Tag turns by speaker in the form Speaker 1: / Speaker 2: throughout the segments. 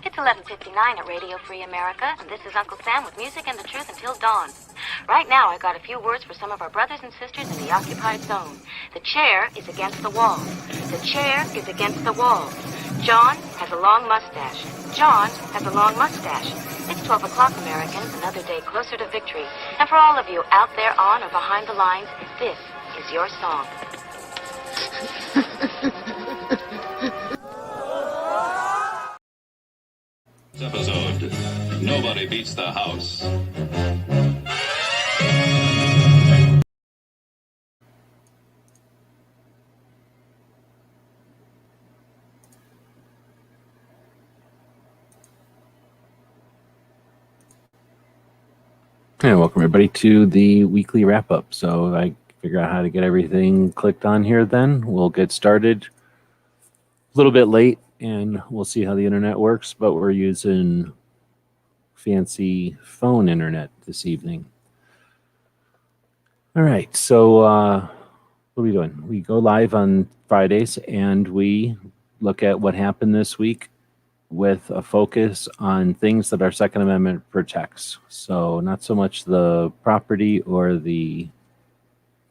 Speaker 1: It's 11:59 at Radio Free America, and this is Uncle Sam with music and the truth until dawn. Right now, I got a few words for some of our brothers and sisters in the occupied zone. The chair is against the wall. The chair is against the wall. John has a long mustache. John has a long mustache. It's 12 o'clock, Americans, another day closer to victory. And for all of you out there on or behind the lines, this is your song.
Speaker 2: Episode, Nobody Beats the House.
Speaker 3: And welcome everybody to the weekly wrap-up. So I figure out how to get everything clicked on here then. We'll get started a little bit late and we'll see how the internet works, but we're using fancy phone internet this evening. All right, so what are we doing? We go live on Fridays and we look at what happened this week with a focus on things that our Second Amendment protects. So not so much the property or the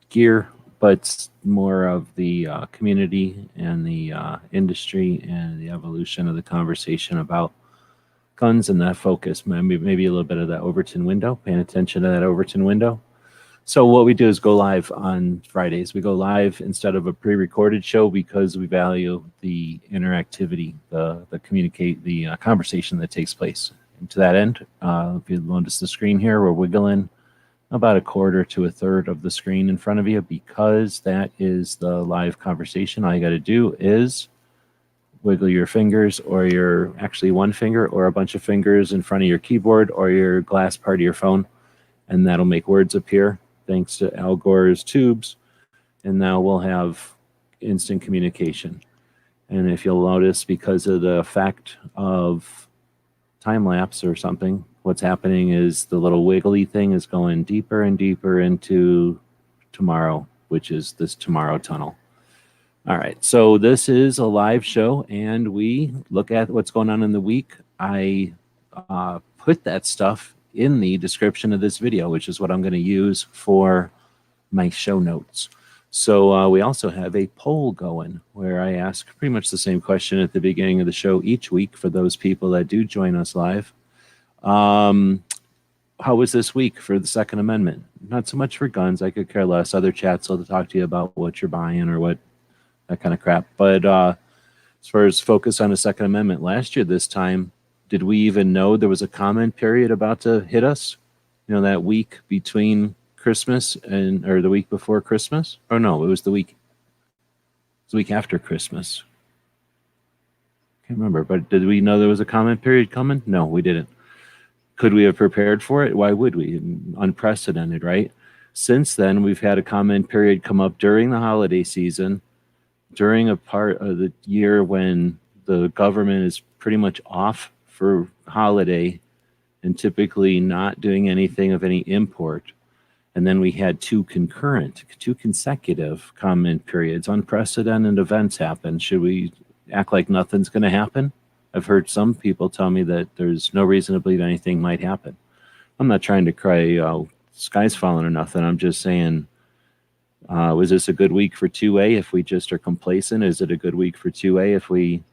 Speaker 3: gear, but more of the community and the industry and the evolution of the conversation about guns and that focus. Maybe a little bit of that Overton window, paying attention to that Overton window. So what we do is go live on Fridays. We go live instead of a pre-recorded show because we value the interactivity, the conversation that takes place. And to that end, if you notice the screen here, we're wiggling about a quarter to a third of the screen in front of you because that is the live conversation. All you got to do is wiggle your fingers or actually one finger or a bunch of fingers in front of your keyboard or your glass part of your phone, and that'll make words appear thanks to Al Gore's tubes, and now we'll have instant communication. And if you'll notice, because of the effect of time lapse or something, what's happening is the little wiggly thing is going deeper and deeper into tomorrow, which is this tomorrow tunnel. All right, so this is a live show, and we look at what's going on in the week. I put that stuff in the description of this video, which is what I'm going to use for my show notes. So we also have a poll going where I ask pretty much the same question at the beginning of the show each week for those people that do join us live. How was this week for the Second Amendment? Not so much for guns. I could care less. Other chats will talk to you about what you're buying or what that kind of crap. But as far as focus on the Second Amendment, last year this time, did we even know there was a comment period about to hit us? You know, that week between Christmas or the week before Christmas? Oh no, it was the week after Christmas. Can't remember, but did we know there was a comment period coming? No, we didn't. Could we have prepared for it? Why would we? Unprecedented, right? Since then, we've had a comment period come up during the holiday season, during a part of the year when the government is pretty much off for holiday and typically not doing anything of any import. And then we had two consecutive comment periods. Unprecedented events happen. Should we act like nothing's going to happen? I've heard some people tell me that there's no reason to believe anything might happen. I'm not trying to cry, sky's falling or nothing. I'm just saying, was this a good week for 2A if we just are complacent? Is it a good week for 2A if we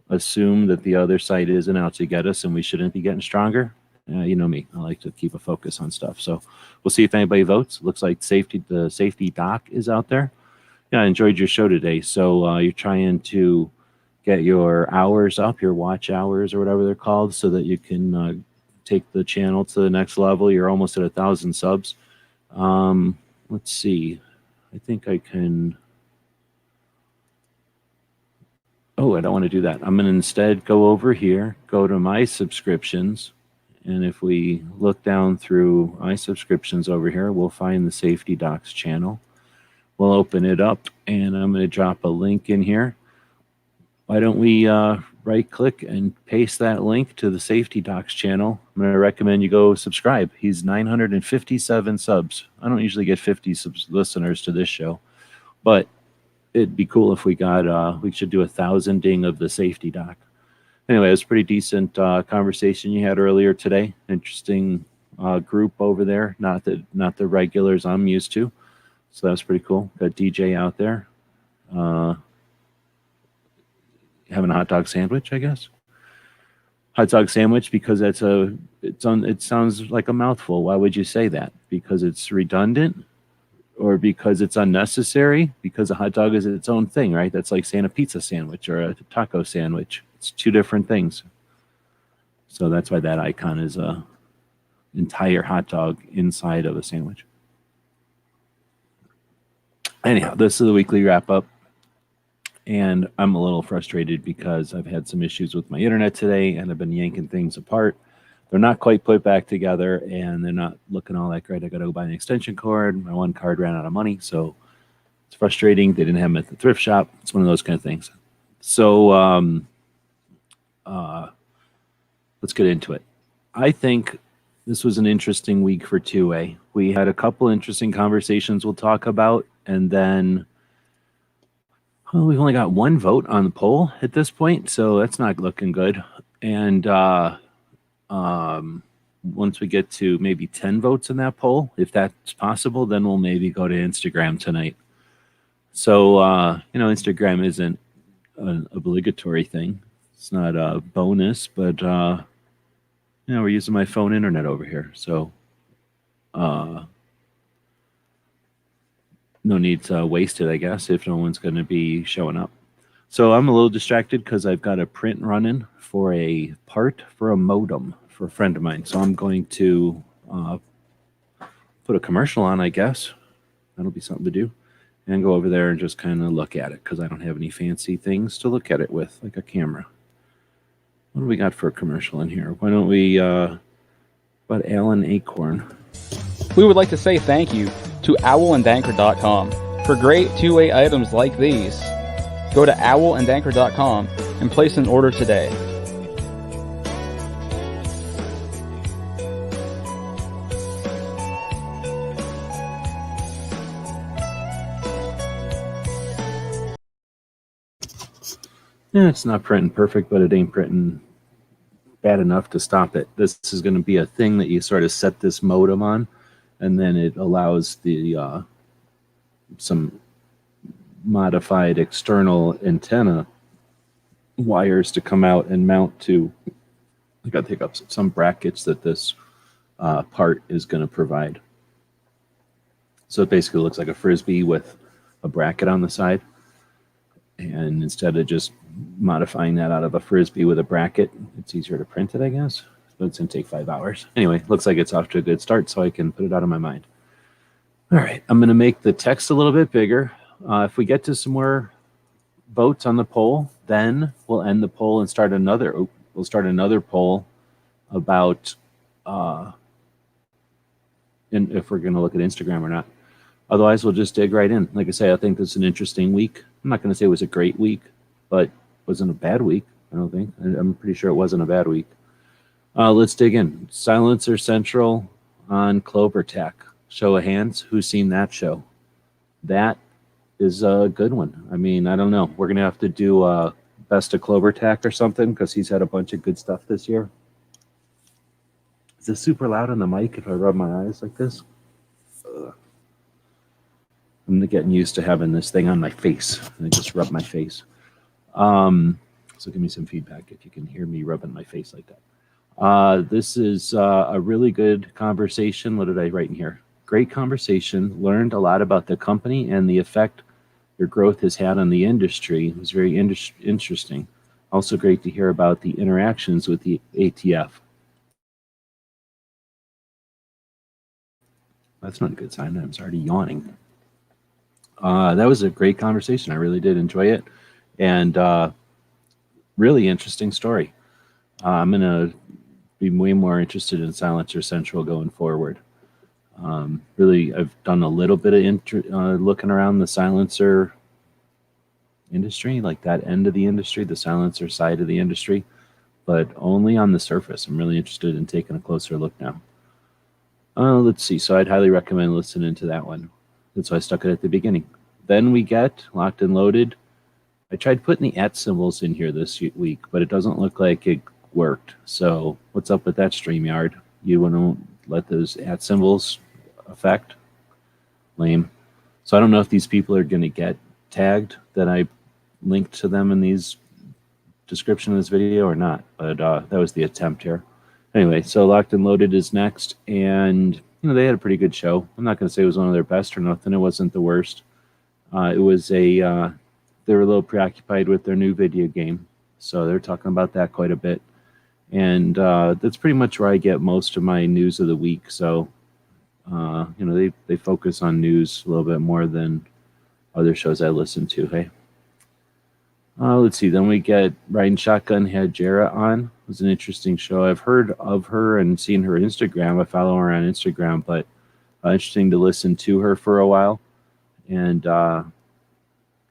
Speaker 3: assume that the other side isn't out to get us and we shouldn't be getting stronger? You know me, I like to keep a focus on stuff. So we'll see if anybody votes. Looks like the safety doc is out there. Yeah, I enjoyed your show today. So you're trying to get your hours up, your watch hours or whatever they're called, so that you can take the channel to the next level. You're almost at 1,000 subs. Let's see. I think I can. Oh, I don't want to do that. I'm going to instead go over here, go to my subscriptions, And if we look down through my subscriptions over here, we'll find the Safety Docs channel. We'll open it up, and I'm going to drop a link in here. Why don't we right-click and paste that link to the Safety Docs channel? I'm going to recommend you go subscribe. He's 957 subs. I don't usually get 50 listeners to this show, but it'd be cool if we got, we should do 1,000 ding of the Safety Doc. Anyway, it was a pretty decent conversation you had earlier today. Interesting group over there, not the regulars I'm used to. So that was pretty cool. Got DJ out there having a hot dog sandwich, I guess. Hot dog sandwich because it sounds like a mouthful. Why would you say that? Because it's redundant, or because it's unnecessary? Because a hot dog is its own thing, right? That's like saying a pizza sandwich or a taco sandwich. It's two different things. So that's why that icon is a entire hot dog inside of a sandwich. Anyhow, this is the weekly wrap up. And I'm a little frustrated because I've had some issues with my internet today, and I've been yanking things apart. They're not quite put back together, and they're not looking all that great. I got to go buy an extension cord. My one card ran out of money, so it's frustrating. They didn't have them at the thrift shop. It's one of those kind of things. So let's get into it. I think this was an interesting week for 2A. We had a couple interesting conversations we'll talk about, and then we've only got one vote on the poll at this point, so that's not looking good. And once we get to maybe 10 votes in that poll, if that's possible, then we'll maybe go to Instagram tonight. So, Instagram isn't an obligatory thing. It's not a bonus, but, we're using my phone internet over here. So, no need to waste it, I guess, if no one's going to be showing up. So I'm a little distracted because I've got a print running for a part for a modem for a friend of mine. So I'm going to put a commercial on, I guess. That'll be something to do. And go over there and just kind of look at it because I don't have any fancy things to look at it with, like a camera. What do we got for a commercial in here? Why don't we, about Alan Acorn?
Speaker 4: We would like to say thank you to owlanddanker.com for great two-way items like these. Go to owlanddanker.com and place an order today.
Speaker 3: Yeah, it's not printing perfect, but it ain't printing bad enough to stop it. This is going to be a thing that you sort of set this modem on, and then it allows the some modified external antenna wires to come out and mount to, I got to take up some brackets that this part is going to provide. So it basically looks like a Frisbee with a bracket on the side. And instead of just modifying that out of a Frisbee with a bracket, it's easier to print it, I guess. But it's going to take 5 hours. Anyway, looks like it's off to a good start, so I can put it out of my mind. All right, I'm going to make the text a little bit bigger. If we get to some more votes on the poll, then we'll end the poll and start another. We'll start another poll about if we're going to look at Instagram or not. Otherwise, we'll just dig right in. Like I say, I think this is an interesting week. I'm not going to say it was a great week, but it wasn't a bad week, I don't think. I'm pretty sure it wasn't a bad week. Let's dig in. Silencer Central on CloverTac. Show of hands, who's seen that show? That is a good one. I mean, I don't know. We're going to have to do Best of CloverTac or something because he's had a bunch of good stuff this year. Is this super loud on the mic if I rub my eyes like this? I'm getting used to having this thing on my face. I just rub my face. So give me some feedback if you can hear me rubbing my face like that. This is a really good conversation. What did I write in here? Great conversation. Learned a lot about the company and the effect your growth has had on the industry. It was very interesting. Also great to hear about the interactions with the ATF. That's not a good sign. I'm already yawning. That was a great conversation. I really did enjoy it. And really interesting story. I'm going to be way more interested in Silencer Central going forward. Really, I've done a little bit of looking around the silencer industry, like that end of the industry, the silencer side of the industry, but only on the surface. I'm really interested in taking a closer look now. Let's see. So I'd highly recommend listening to that one. That's why I stuck it at the beginning. Then we get Locked and Loaded. I tried putting the @ symbols in here this week, but it doesn't look like it worked. So what's up with that, StreamYard? You want to let those @ symbols affect? Lame. So I don't know if these people are going to get tagged that I linked to them in these description of this video or not, but that was the attempt here. Anyway, so Locked and Loaded is next, and they had a pretty good show. I'm not going to say it was one of their best or nothing. It wasn't the worst. It was they were a little preoccupied with their new video game, so they're talking about that quite a bit, and that's pretty much where I get most of my news of the week. So they focus on news a little bit more than other shows I listen to. Hey. Let's see. Then we get Riding Shotgun had Jerah on. It was an interesting show. I've heard of her and seen her Instagram. I follow her on Instagram, but interesting to listen to her for a while. And that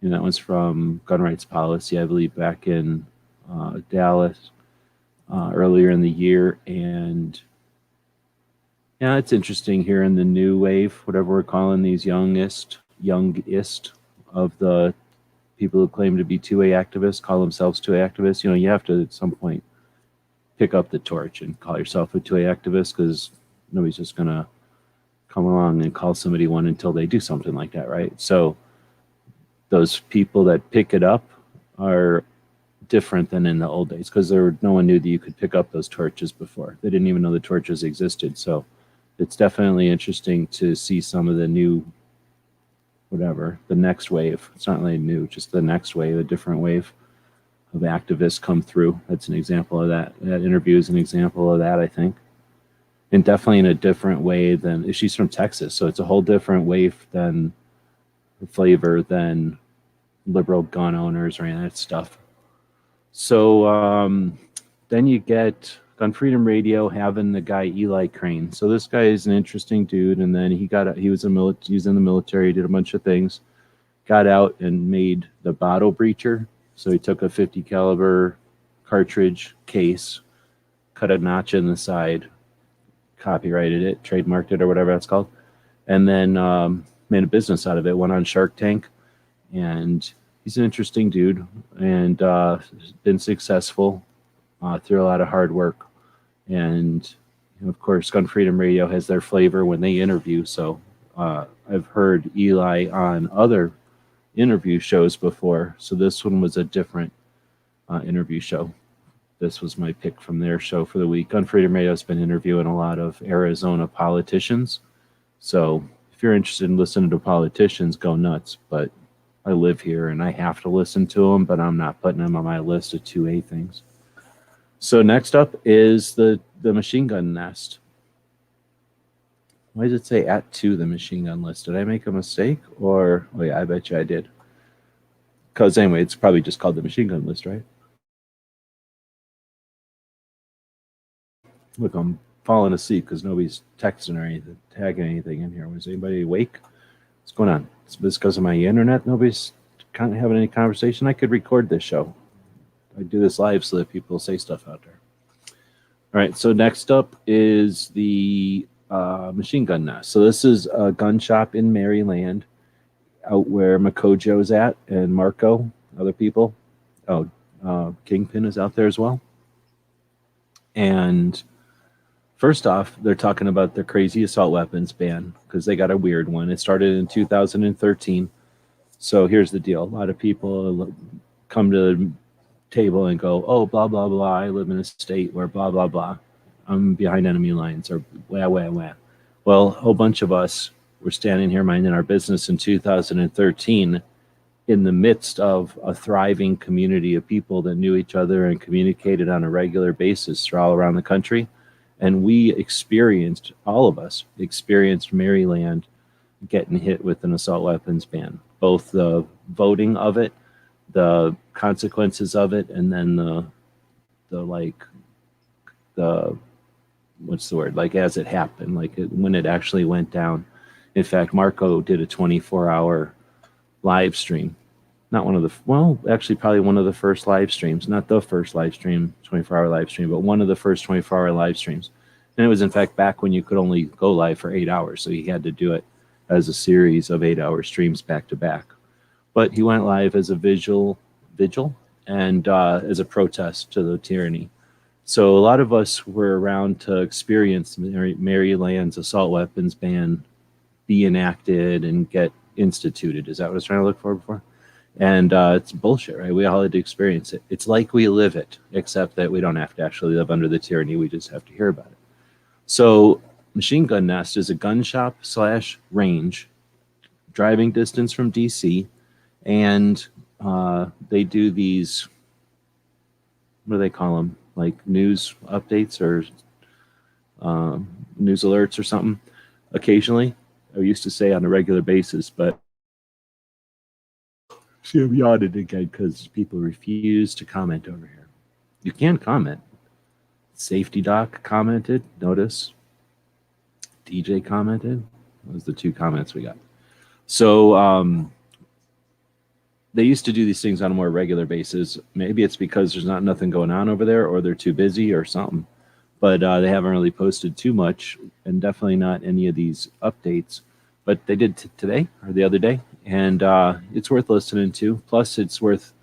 Speaker 3: was from Gun Rights Policy, I believe, back in Dallas earlier in the year. And yeah, it's interesting here in the new wave, whatever we're calling these youngest of the people who claim to be 2A activists, call themselves 2A activists. You have to at some point pick up the torch and call yourself a 2A activist, because nobody's just going to come along and call somebody one until they do something like that, right? So those people that pick it up are different than in the old days, because no one knew that you could pick up those torches before. They didn't even know the torches existed. So it's definitely interesting to see some of the new the next wave. It's not really new, just the next wave, a different wave of activists come through. That's an example of that. That interview is an example of that, I think. And definitely in a different way than, she's from Texas, so it's a whole different wave than the flavor than liberal gun owners or any of that stuff. So then you get Gun Freedom Radio having the guy Eli Crane. So this guy is an interesting dude, and then he was in the military, did a bunch of things, got out and made the bottle breacher. So he took a 50 caliber cartridge case, cut a notch in the side, copyrighted it, trademarked it, or whatever that's called, and then made a business out of it. Went on Shark Tank, and he's an interesting dude, and been successful through a lot of hard work. And of course, Gun Freedom Radio has their flavor when they interview. So I've heard Eli on other interview shows before, so this one was a different interview show. This was my pick from their show for the week. Gun Freedom Radio has been interviewing a lot of Arizona politicians, so if you're interested in listening to politicians, go nuts. But I live here and I have to listen to them, but I'm not putting them on my list of 2A things. So next up is the machine gun nest. Why does it say @2 the machine gun list? Did I make a mistake? Or, oh yeah, I bet you I did. Because anyway, it's probably just called the machine gun list, right? Look, I'm falling asleep because nobody's texting or anything, tagging anything in here. Was anybody awake? What's going on? Is this because of my internet? Nobody's kind of having any conversation? I could record this show. I do this live so that people say stuff out there. All right, so next up is the machine gun nest. So this is a gun shop in Maryland, out where Makojo's at, and Marco, other people. Oh, Kingpin is out there as well. And first off, they're talking about their crazy assault weapons ban, because they got a weird one. It started in 2013. So here's the deal. A lot of people come to the table and go, oh, blah, blah, blah. I live in a state where blah, blah, blah. I'm behind enemy lines, or wah, wah, wah. Well, a whole bunch of us were standing here minding our business in 2013 in the midst of a thriving community of people that knew each other and communicated on a regular basis all around the country. And we experienced, all of us experienced Maryland getting hit with an assault weapons ban, both the voting of it, the consequences of it, and then the what's the word? Like as it happened, like when it actually went down. In fact, Marco did a 24-hour live stream. Not one of the, well, actually probably one of the first live streams, not the first live stream, 24-hour live stream, but one of the first 24-hour live streams. And it was in fact back when you could only go live for 8 hours. So he had to do it as a series of 8-hour streams back to back. But he went live as a vigil and as a protest to the tyranny. So a lot of us were around to experience Maryland's assault weapons ban be enacted and get instituted. Is that what I was trying to look for before? And it's bullshit, right? We all had to experience it. It's like we live it, except that we don't have to actually live under the tyranny. We just have to hear about it. So Machine Gun Nest is a gun shop / range, driving distance from DC. And they do these, what do they call them? Like news updates or news alerts or something occasionally. I used to say on a regular basis, but see, I'm yawning again because people refuse to comment over here. You can comment. Safety Doc commented. Notice. DJ commented. Those are the 2 comments we got. So they used to do these things on a more regular basis. Maybe it's because there's nothing going on over there, or they're too busy or something. But they haven't really posted too much, and definitely not any of these updates. But they did today or the other day, and it's worth listening to. Plus, it's worth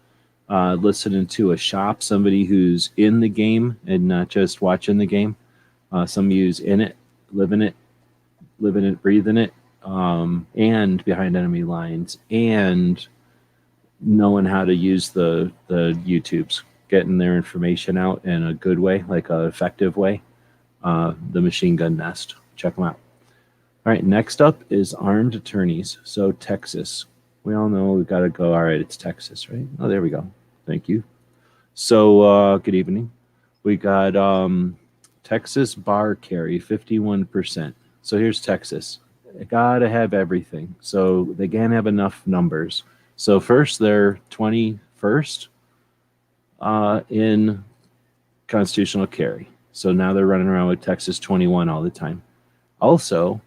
Speaker 3: listening to a shop, somebody who's in the game and not just watching the game. Somebody who's in it, living it, breathing it, and behind enemy lines, and knowing how to use the YouTubes, getting their information out in a good way, like an effective way. The Machine Gun Nest. Check them out. All right, next up is armed attorneys. So Texas. We all know we got to go. All right, it's Texas, right? Oh, there we go. Thank you. So good evening. We got Texas bar carry, 51%. So here's Texas. They got to have everything. So they can't have enough numbers. So first, they're 21st in constitutional carry. So now they're running around with Texas 21 all the time. Also,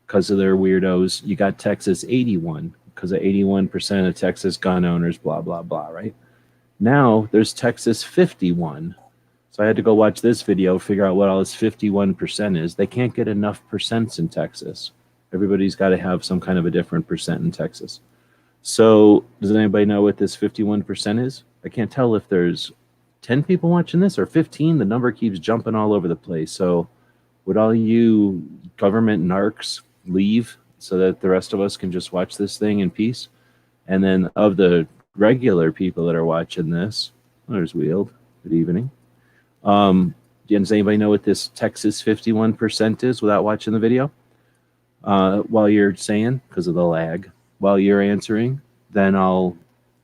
Speaker 3: because of their weirdos, you got Texas 81, because of 81% of Texas gun owners, blah, blah, blah, right? Now there's Texas 51. So I had to go watch this video, figure out what all this 51% is. They can't get enough percents in Texas. Everybody's got to have some kind of a different percent in Texas. So does anybody know what this 51% is? I can't tell if there's 10 people watching this or 15. The number keeps jumping all over the place. So would all you government narcs leave so that the rest of us can just watch this thing in peace? And then of the regular people that are watching this, there's Wield. Good evening. Does anybody know what this Texas 51% is without watching the video? While you're saying, because of the lag, while you're answering, then I'll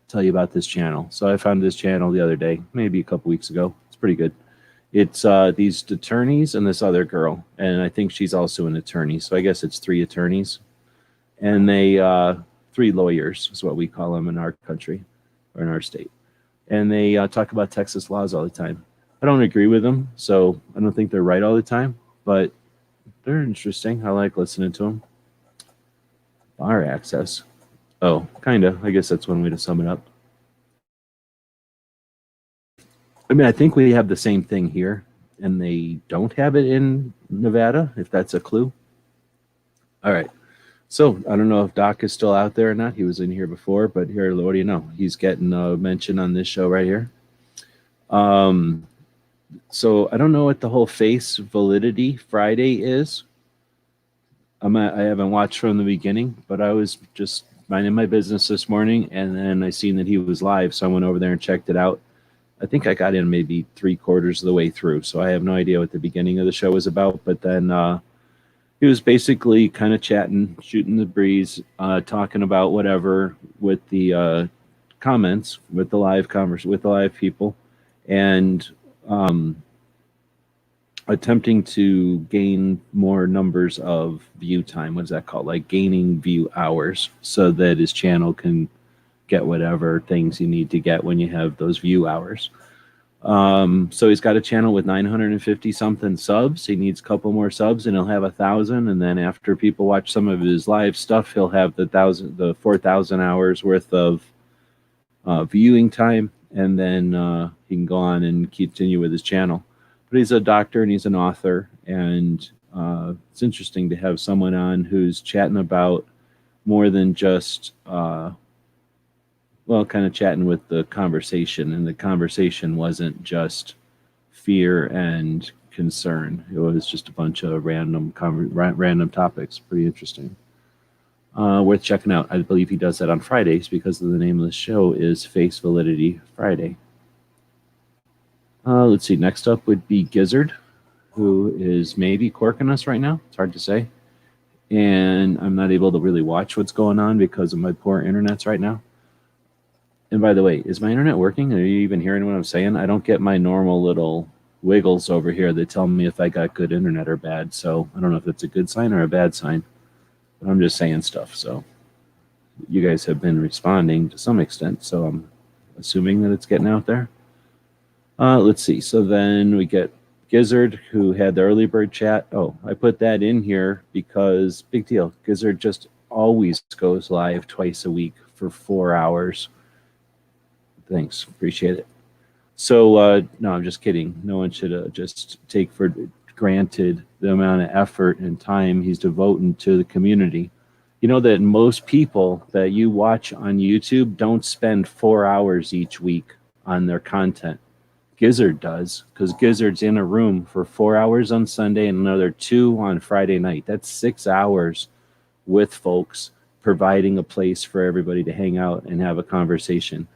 Speaker 3: tell you about this channel. So I found this channel the other day, maybe a couple weeks ago. It's pretty good. It's these attorneys and this other girl, and I think she's also an attorney. So I guess it's 3 attorneys, and they 3 lawyers is what we call them in our country or in our state. And they talk about Texas laws all the time. I don't agree with them, so I don't think they're right all the time, but they're interesting. I like listening to them. Bar access. Oh, kind of. I guess that's one way to sum it up. I mean, I think we have the same thing here, and they don't have it in Nevada, if that's a clue. All right. So I don't know if Doc is still out there or not. He was in here before, but here, what do you know? He's getting a mention on this show right here. So I don't know what the whole face validity Friday is. I haven't watched from the beginning, but I was just minding my business this morning, and then I seen that he was live, so I went over there and checked it out. I think I got in maybe 3/4 of the way through, so I have no idea what the beginning of the show was about. But then he was basically kind of chatting, shooting the breeze, talking about whatever with the comments, with the live with the live people, and attempting to gain more numbers of view time. What is that called? Like gaining view hours, so that his channel can get whatever things you need to get when you have those view hours. So he's got a channel with 950 something subs. He needs a couple more subs and he'll have 1,000. And then after people watch some of his live stuff, he'll have the 4,000 hours worth of viewing time. And then he can go on and continue with his channel. But he's a doctor and he's an author. And it's interesting to have someone on who's chatting about more than just, kind of chatting with the conversation. And the conversation wasn't just fear and concern. It was just a bunch of random topics. Pretty interesting. Worth checking out. I believe he does that on Fridays because of the name of the show is Face Validity Friday. Let's see. Next up would be Gizzard, who is maybe corking us right now. It's hard to say. And I'm not able to really watch what's going on because of my poor internets right now. And by the way, is my internet working? Are you even hearing what I'm saying? I don't get my normal little wiggles over here that tell me if I got good internet or bad. So I don't know if it's a good sign or a bad sign. But I'm just saying stuff. So you guys have been responding to some extent. So I'm assuming that it's getting out there. Let's see. So then we get Gizzard, who had the early bird chat. Oh, I put that in here because big deal. Gizzard just always goes live twice a week for 4 hours. Thanks. Appreciate it. So, no, I'm just kidding. No one should just take for granted the amount of effort and time he's devoting to the community. You know that most people that you watch on YouTube don't spend 4 hours each week on their content. Gizzard does, because Gizzard's in a room for 4 hours on Sunday and another 2 on Friday night. That's 6 hours with folks, providing a place for everybody to hang out and have a conversation.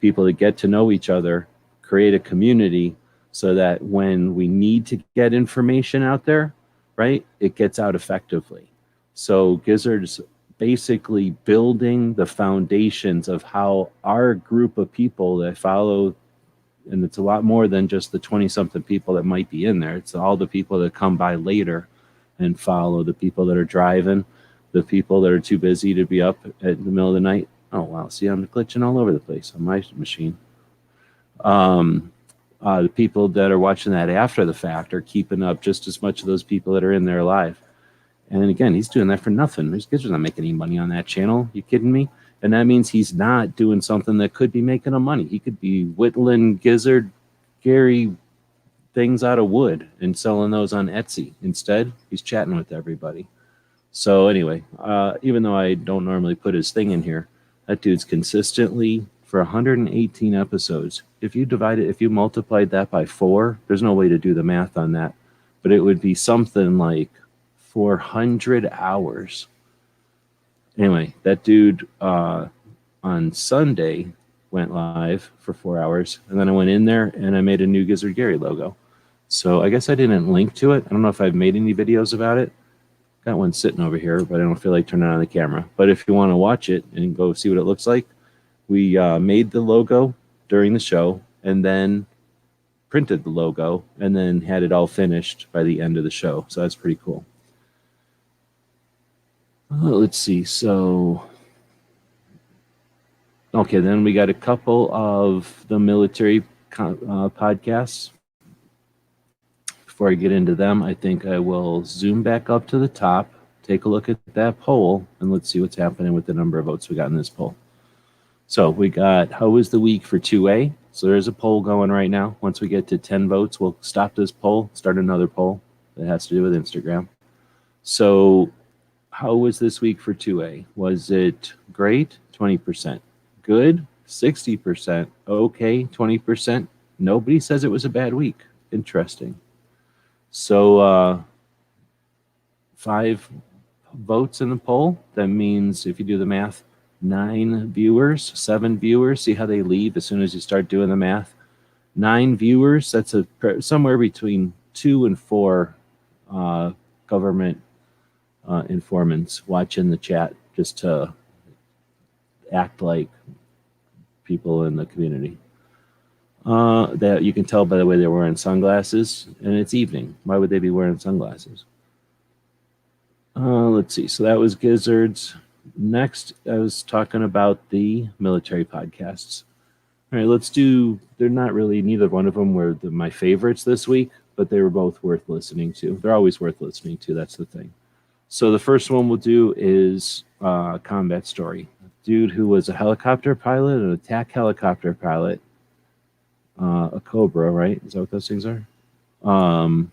Speaker 3: People that get to know each other, create a community so that when we need to get information out there, right, it gets out effectively. So Gizzard's basically building the foundations of how our group of people that follow, and it's a lot more than just the 20-something people that might be in there. It's all the people that come by later and follow, the people that are driving, the people that are too busy to be up at the middle of the night. Oh, wow. See, I'm glitching all over the place on my machine. The people that are watching that after the fact are keeping up just as much of those people that are in there live. And again, he's doing that for nothing. Gizzard's not making any money on that channel. You kidding me? And that means he's not doing something that could be making him money. He could be whittling Gizzard Gary things out of wood and selling those on Etsy. Instead, he's chatting with everybody. So anyway, even though I don't normally put his thing in here, that dude's consistently for 118 episodes. If you multiplied that by 4, there's no way to do the math on that, but it would be something like 400 hours. Anyway, that dude on Sunday went live for 4 hours, and then I went in there and I made a new Gizzard Gary logo. So I guess I didn't link to it. I don't know if I've made any videos about it. Got one sitting over here, but I don't feel like turning it on the camera. But if you want to watch it and go see what it looks like, we made the logo during the show and then printed the logo and then had it all finished by the end of the show. So that's pretty cool. Let's see. So, okay, then we got a couple of the military podcasts. Before I get into them, I think I will zoom back up to the top, take a look at that poll, and let's see what's happening with the number of votes we got in this poll. So we got, how was the week for 2A? So there's a poll going right now. Once we get to 10 votes, we'll stop this poll, start another poll that has to do with Instagram. So how was this week for 2A? Was it great? 20%. Good? 60%. Okay? 20%. Nobody says it was a bad week. Interesting. So 5 votes in the poll. That means if you do the math, 9 viewers, 7 viewers. See how they leave as soon as you start doing the math. 9 viewers. That's somewhere between 2 and 4 government informants watching the chat just to act like people in the community. That you can tell by the way they're wearing sunglasses, and it's evening. Why would they be wearing sunglasses? Let's see. So that was Gizzard's. Next, I was talking about the military podcasts. All right, let's do. They're not really. Neither one of them were my favorites this week, but they were both worth listening to. They're always worth listening to. That's the thing. So the first one we'll do is combat story. A dude who was a helicopter pilot, an attack helicopter pilot, a Cobra, right? Is that what those things are? No.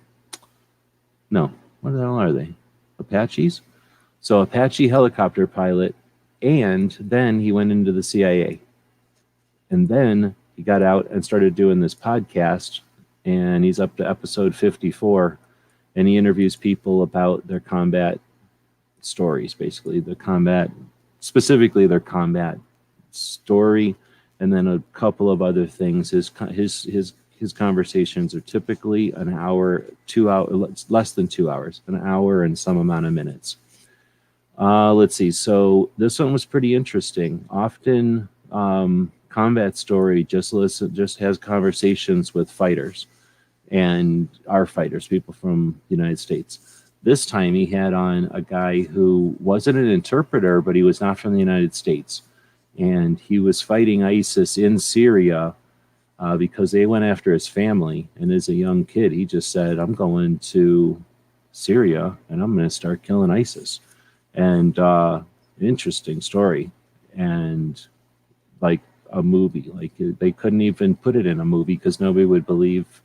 Speaker 3: What the hell are they? Apaches? So Apache helicopter pilot, and then he went into the CIA. And then he got out and started doing this podcast, and he's up to episode 54, and he interviews people about their combat stories, basically specifically their combat story, and then a couple of other things. His conversations are typically an hour, 2 hours, less than 2 hours, an hour and some amount of minutes. Let's see. So this one was pretty interesting. Often, combat story just has conversations with fighters and our fighters, people from the United States. This time he had on a guy who wasn't an interpreter, but he was not from the United States. And he was fighting ISIS in Syria because they went after his family. And as a young kid, he just said, I'm going to Syria and I'm going to start killing ISIS. And interesting story. And like a movie, like they couldn't even put it in a movie because nobody would believe,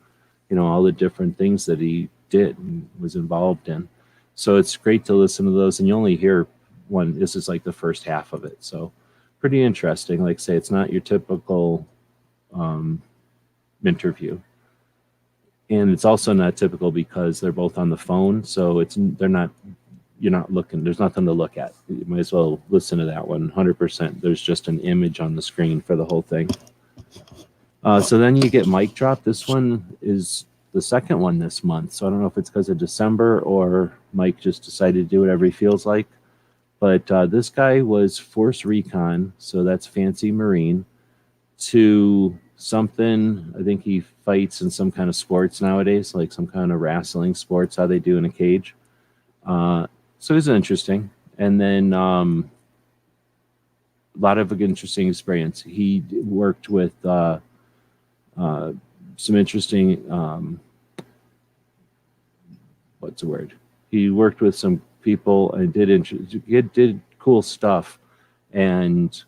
Speaker 3: all the different things that he did and was involved in. So it's great to listen to those, and you only hear one. This is like the first half of it, so pretty interesting. Like I say, it's not your typical interview, and it's also not typical because they're both on the phone, so you're not looking. There's nothing to look at. You might as well listen to that one. 100%. There's just an image on the screen for the whole thing. So then you get Mic Drop. This one is the second one this month. So I don't know if it's because of December or Mike just decided to do whatever he feels like. But this guy was Force Recon, so that's fancy Marine, to something. I think he fights in some kind of sports nowadays, like some kind of wrestling sports, how they do in a cage. So it's interesting. And then a lot of interesting experience. He worked with some interesting, what's the word? He worked with some people and did cool stuff. And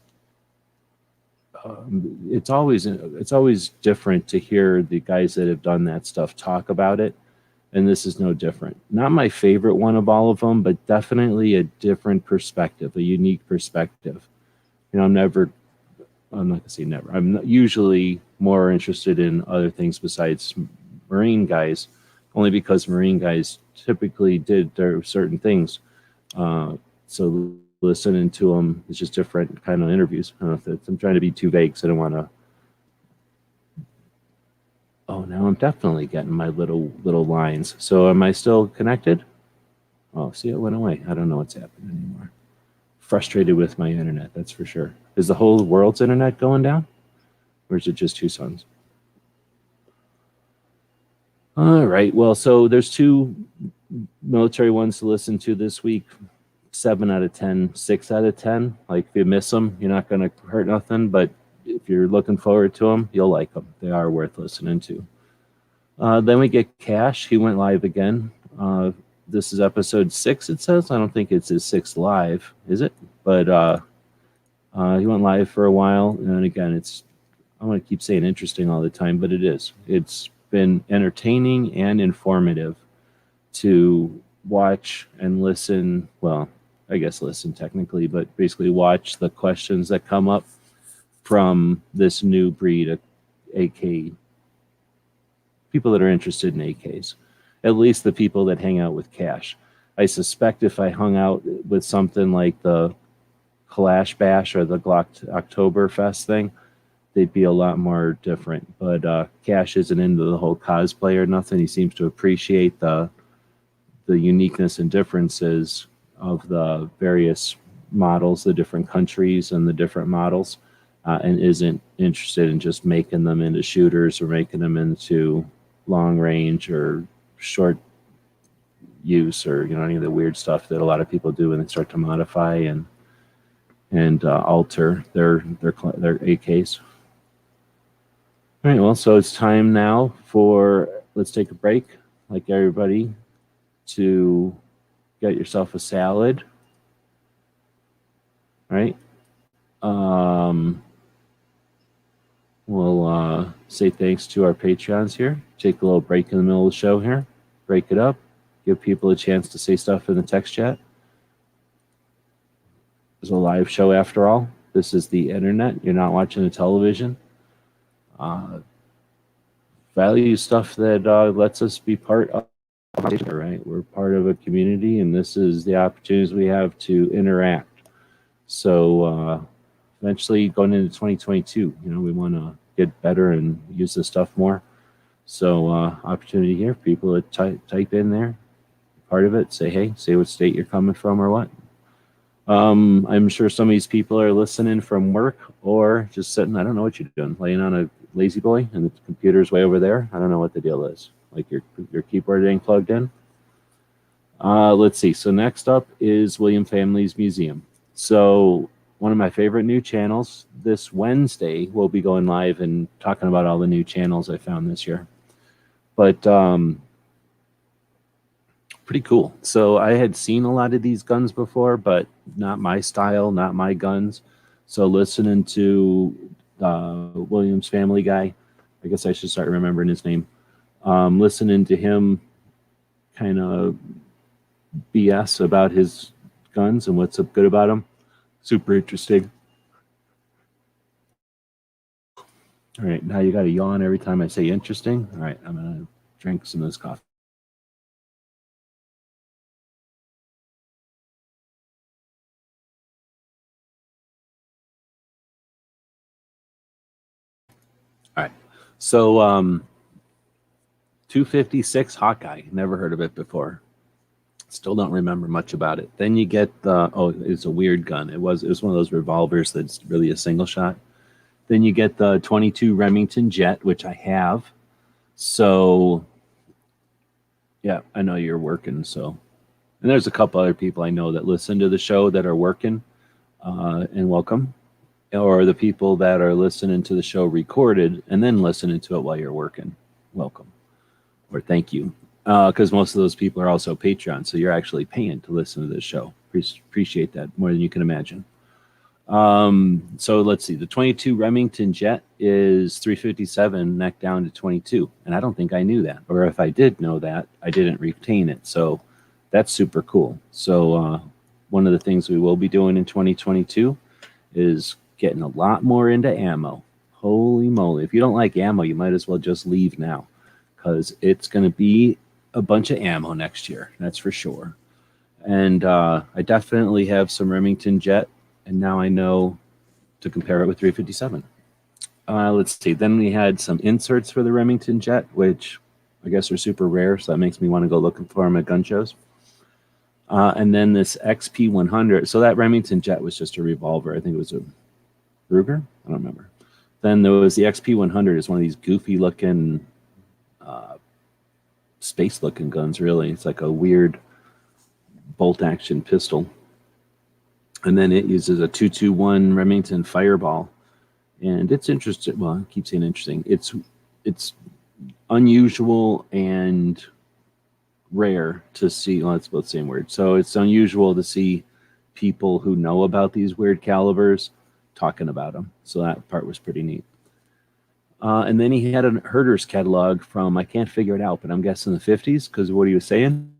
Speaker 3: it's always different to hear the guys that have done that stuff talk about it. And this is no different. Not my favorite one of all of them, but definitely a different perspective, a unique perspective. I'm not going to say never. I'm usually more interested in other things besides Marine guys, only because Marine guys typically did their certain things. So listening to them is just different kind of interviews. I don't know if I'm trying to be too vague, so I don't want to. Oh, now I'm definitely getting my little lines. So am I still connected? Oh, see, it went away. I don't know what's happening anymore. Frustrated with my internet, that's for sure. Is the whole world's internet going down? Or is it just Tucson's? All right, well, so there's 2 military ones to listen to this week. 7 out of 10, 6 out of 10. Like, if you miss them, you're not going to hurt nothing, but if you're looking forward to them, you'll like them. They are worth listening to. Then we get Cash. He went live again. This is episode 6, it says. I don't think it's his 6th live, is it? But he went live for a while. And again, I want to keep saying interesting all the time, but it is. It's been entertaining and informative to watch and listen. Well, I guess listen technically, but basically watch the questions that come up from this new breed of AK, people that are interested in AKs, at least the people that hang out with Cash. I suspect if I hung out with something like the Kalash Bash or the Glock Oktoberfest thing, they'd be a lot more different. But Cash isn't into the whole cosplay or nothing. He seems to appreciate the uniqueness and differences of the various models, the different countries and the different models. And isn't interested in just making them into shooters or making them into long range or short use or any of the weird stuff that a lot of people do when they start to modify and alter their AKs. All right, well, so it's time now let's take a break, like everybody, to get yourself a salad. All right. We'll say thanks to our Patreons here. Take a little break in the middle of the show here. Break it up. Give people a chance to say stuff in the text chat. It's a live show after all. This is the internet. You're not watching a television. Value stuff that lets us be part of it, right? We're part of a community, and this is the opportunities we have to interact. So eventually going into 2022, we want to get better and use this stuff more. So opportunity here, people to type in there, part of it, say, hey, say what state you're coming from or what. I'm sure some of these people are listening from work or just sitting, I don't know what you're doing, laying on a lazy boy and the computer's way over there. I don't know what the deal is. Like your keyboard ain't plugged in. Let's see. So next up is William Family's Museum. So one of my favorite new channels. This Wednesday, we'll be going live and talking about all the new channels I found this year. But pretty cool. So I had seen a lot of these guns before, but not my style, not my guns. So listening to William's Family guy, I guess I should start remembering his name. Listening to him kind of BS about his guns and what's good about them. Super interesting. All right, now you got to yawn every time I say interesting. All right, I'm going to drink some of this coffee. All right, so 256 Hawkeye. Never heard of it before. Still don't remember much about it. Then you get it's a weird gun. It was one of those revolvers that's really a single shot. Then you get the 22 Remington Jet, which I have. So yeah, I know you're working. So, and there's a couple other people I know that listen to the show that are working, and welcome. Or the people that are listening to the show recorded and then listening to it while you're working, welcome, or thank you. Because most of those people are also Patreon, so you're actually paying to listen to this show. Appreciate that more than you can imagine. So let's see. The 22 Remington Jet is 357 neck down to 22, and I don't think I knew that. Or if I did know that, I didn't retain it. So that's super cool. So one of the things we will be doing in 2022 is getting a lot more into ammo. Holy moly! If you don't like ammo, you might as well just leave now, because it's going to be a bunch of ammo next year, that's for sure. And I definitely have some Remington Jet, and now I know to compare it with 357. Let's see. Then we had some inserts for the Remington Jet, which I guess are super rare, so that makes me want to go looking for them at gun shows. And then this XP100. So that Remington Jet was just a revolver. I think it was a Ruger? I don't remember. Then there was the XP100. It's one of these goofy looking space looking guns, really. It's like a weird bolt action pistol. And then it uses a 221 Remington Fireball. And it's interesting. Well, I keep saying interesting. It's unusual and rare to see. Well, it's both the same word. So it's unusual to see people who know about these weird calibers talking about them. So that part was pretty neat. And then he had a Herter's catalog from, I can't figure it out, but I'm guessing the 50s because of what he was saying.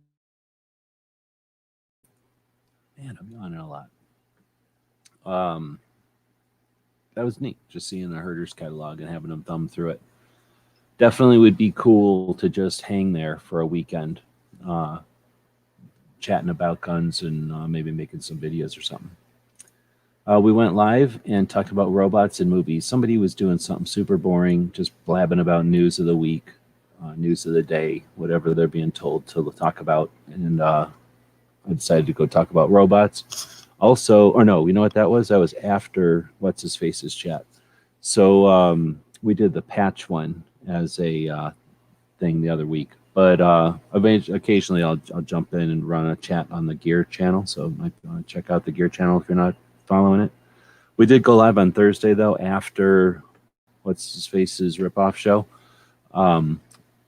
Speaker 3: Man, I'm yawning a lot. That was neat, just seeing the Herter's catalog and having them thumb through it. Definitely would be cool to just hang there for a weekend, chatting about guns and maybe making some videos or something. We went live and talked about robots and movies. Somebody was doing something super boring, just blabbing about news of the week, news of the day, whatever they're being told to talk about. And I decided to go talk about robots. Also, or no, you know what that was? That was after What's-His-Face's chat. So we did the patch one as a thing the other week. But occasionally I'll jump in and run a chat on the Gear channel. So you might want to check out the Gear channel if you're not following it. We did go live on Thursday, though, after what's his face's ripoff show,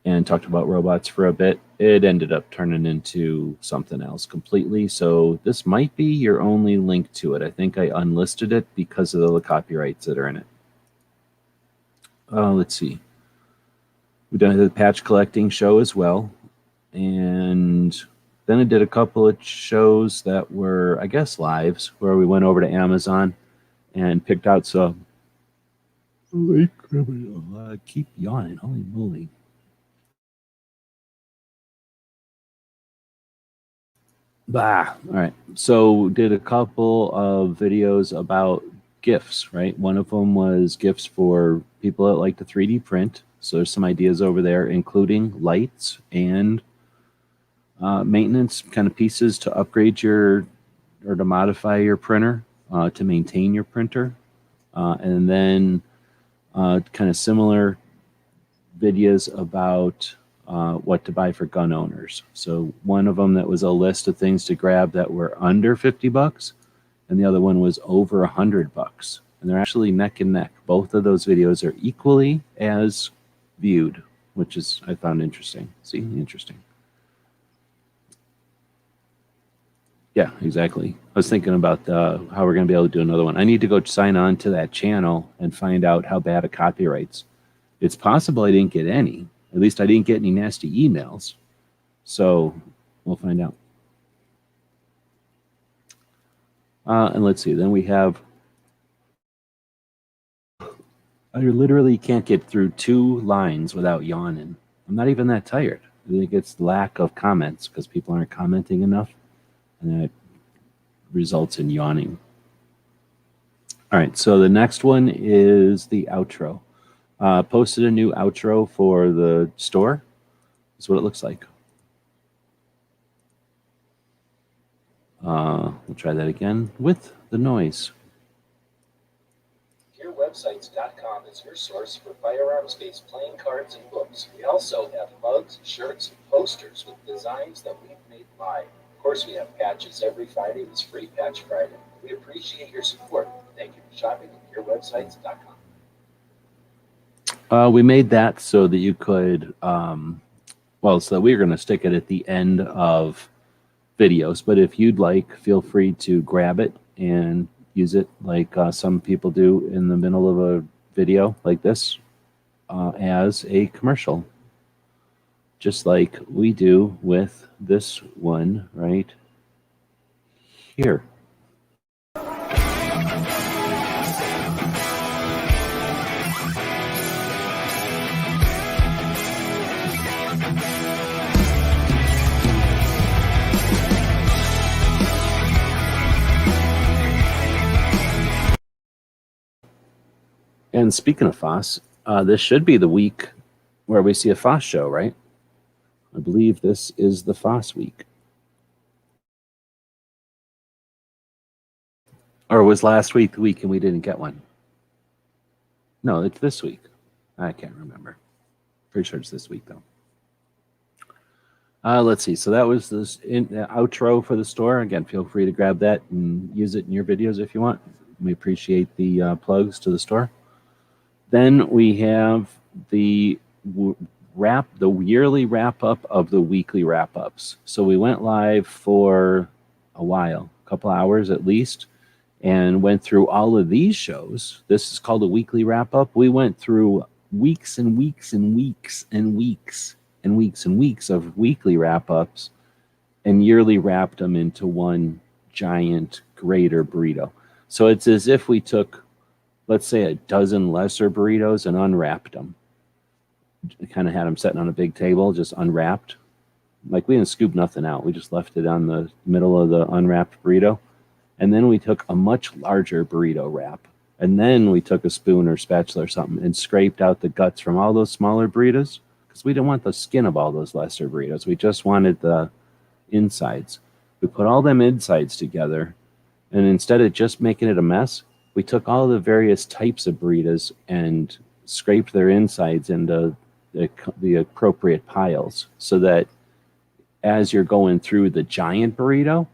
Speaker 3: and talked about robots for a bit. It ended up turning into something else completely. So this might be your only link to it. I think I unlisted it because of the copyrights that are in it. Let's see. We done the patch collecting show as well, and then I did a couple of shows that were, I guess, lives, where we went over to Amazon and picked out some. I keep yawning. Holy moly. Bah. All right. So did a couple of videos about gifts, right? One of them was gifts for people that like to 3D print. So there's some ideas over there, including lights and maintenance kind of pieces to upgrade your, or to modify your printer, to maintain your printer. And then kind of similar videos about what to buy for gun owners. So one of them that was a list of things to grab that were under $50, and the other one was over $100. And they're actually neck and neck. Both of those videos are equally as viewed, which is, I found interesting. See, interesting. Yeah, exactly. I was thinking about how we're going to be able to do another one. I need to go sign on to that channel and find out how bad it copyrights. It's possible I didn't get any. At least I didn't get any nasty emails. So we'll find out. And let's see. Then we have, I literally can't get through 2 lines without yawning. I'm not even that tired. I think it's lack of comments because people aren't commenting enough. And that results in yawning. All right, so the next one is the outro. Posted a new outro for the store. That's what it looks like. We'll try that again with the noise.
Speaker 5: GearWebsites.com is your source for firearms-based playing cards and books. We also have mugs, shirts, and posters with designs that we've made live. Of course, we have patches. Every Friday is Free Patch Friday. We appreciate your support. Thank you for shopping at GearWebsites.com.
Speaker 3: We made that so that you could, well, so we're going to stick it at the end of videos. But if you'd like, feel free to grab it and use it like some people do in the middle of a video like this as a commercial. Just like we do with this one right here. And speaking of FOSS, this should be the week where we see a FOSS show, right? I believe this is the FOSS week. Or was last week the week and we didn't get one? No, it's this week. I can't remember. Pretty sure it's this week, though. Let's see. So that was the outro for the store. Again, feel free to grab that and use it in your videos if you want. We appreciate the plugs to the store. Then we have the yearly wrap-up of the weekly wrap-ups. So we went live for a while, a couple hours at least, and went through all of these shows. This is called a weekly wrap-up. We went through weeks and weeks and weeks and weeks and weeks and weeks of weekly wrap-ups and yearly wrapped them into one giant greater burrito. So it's as if we took, let's say, a dozen lesser burritos and unwrapped them. Kind of had them sitting on a big table, just unwrapped. Like we didn't scoop nothing out. We just left it on the middle of the unwrapped burrito. And then we took a much larger burrito wrap. And then we took a spoon or spatula or something and scraped out the guts from all those smaller burritos because we didn't want the skin of all those lesser burritos. We just wanted the insides. We put all them insides together, and instead of just making it a mess, we took all the various types of burritos and scraped their insides into the appropriate piles so that as you're going through the giant burrito,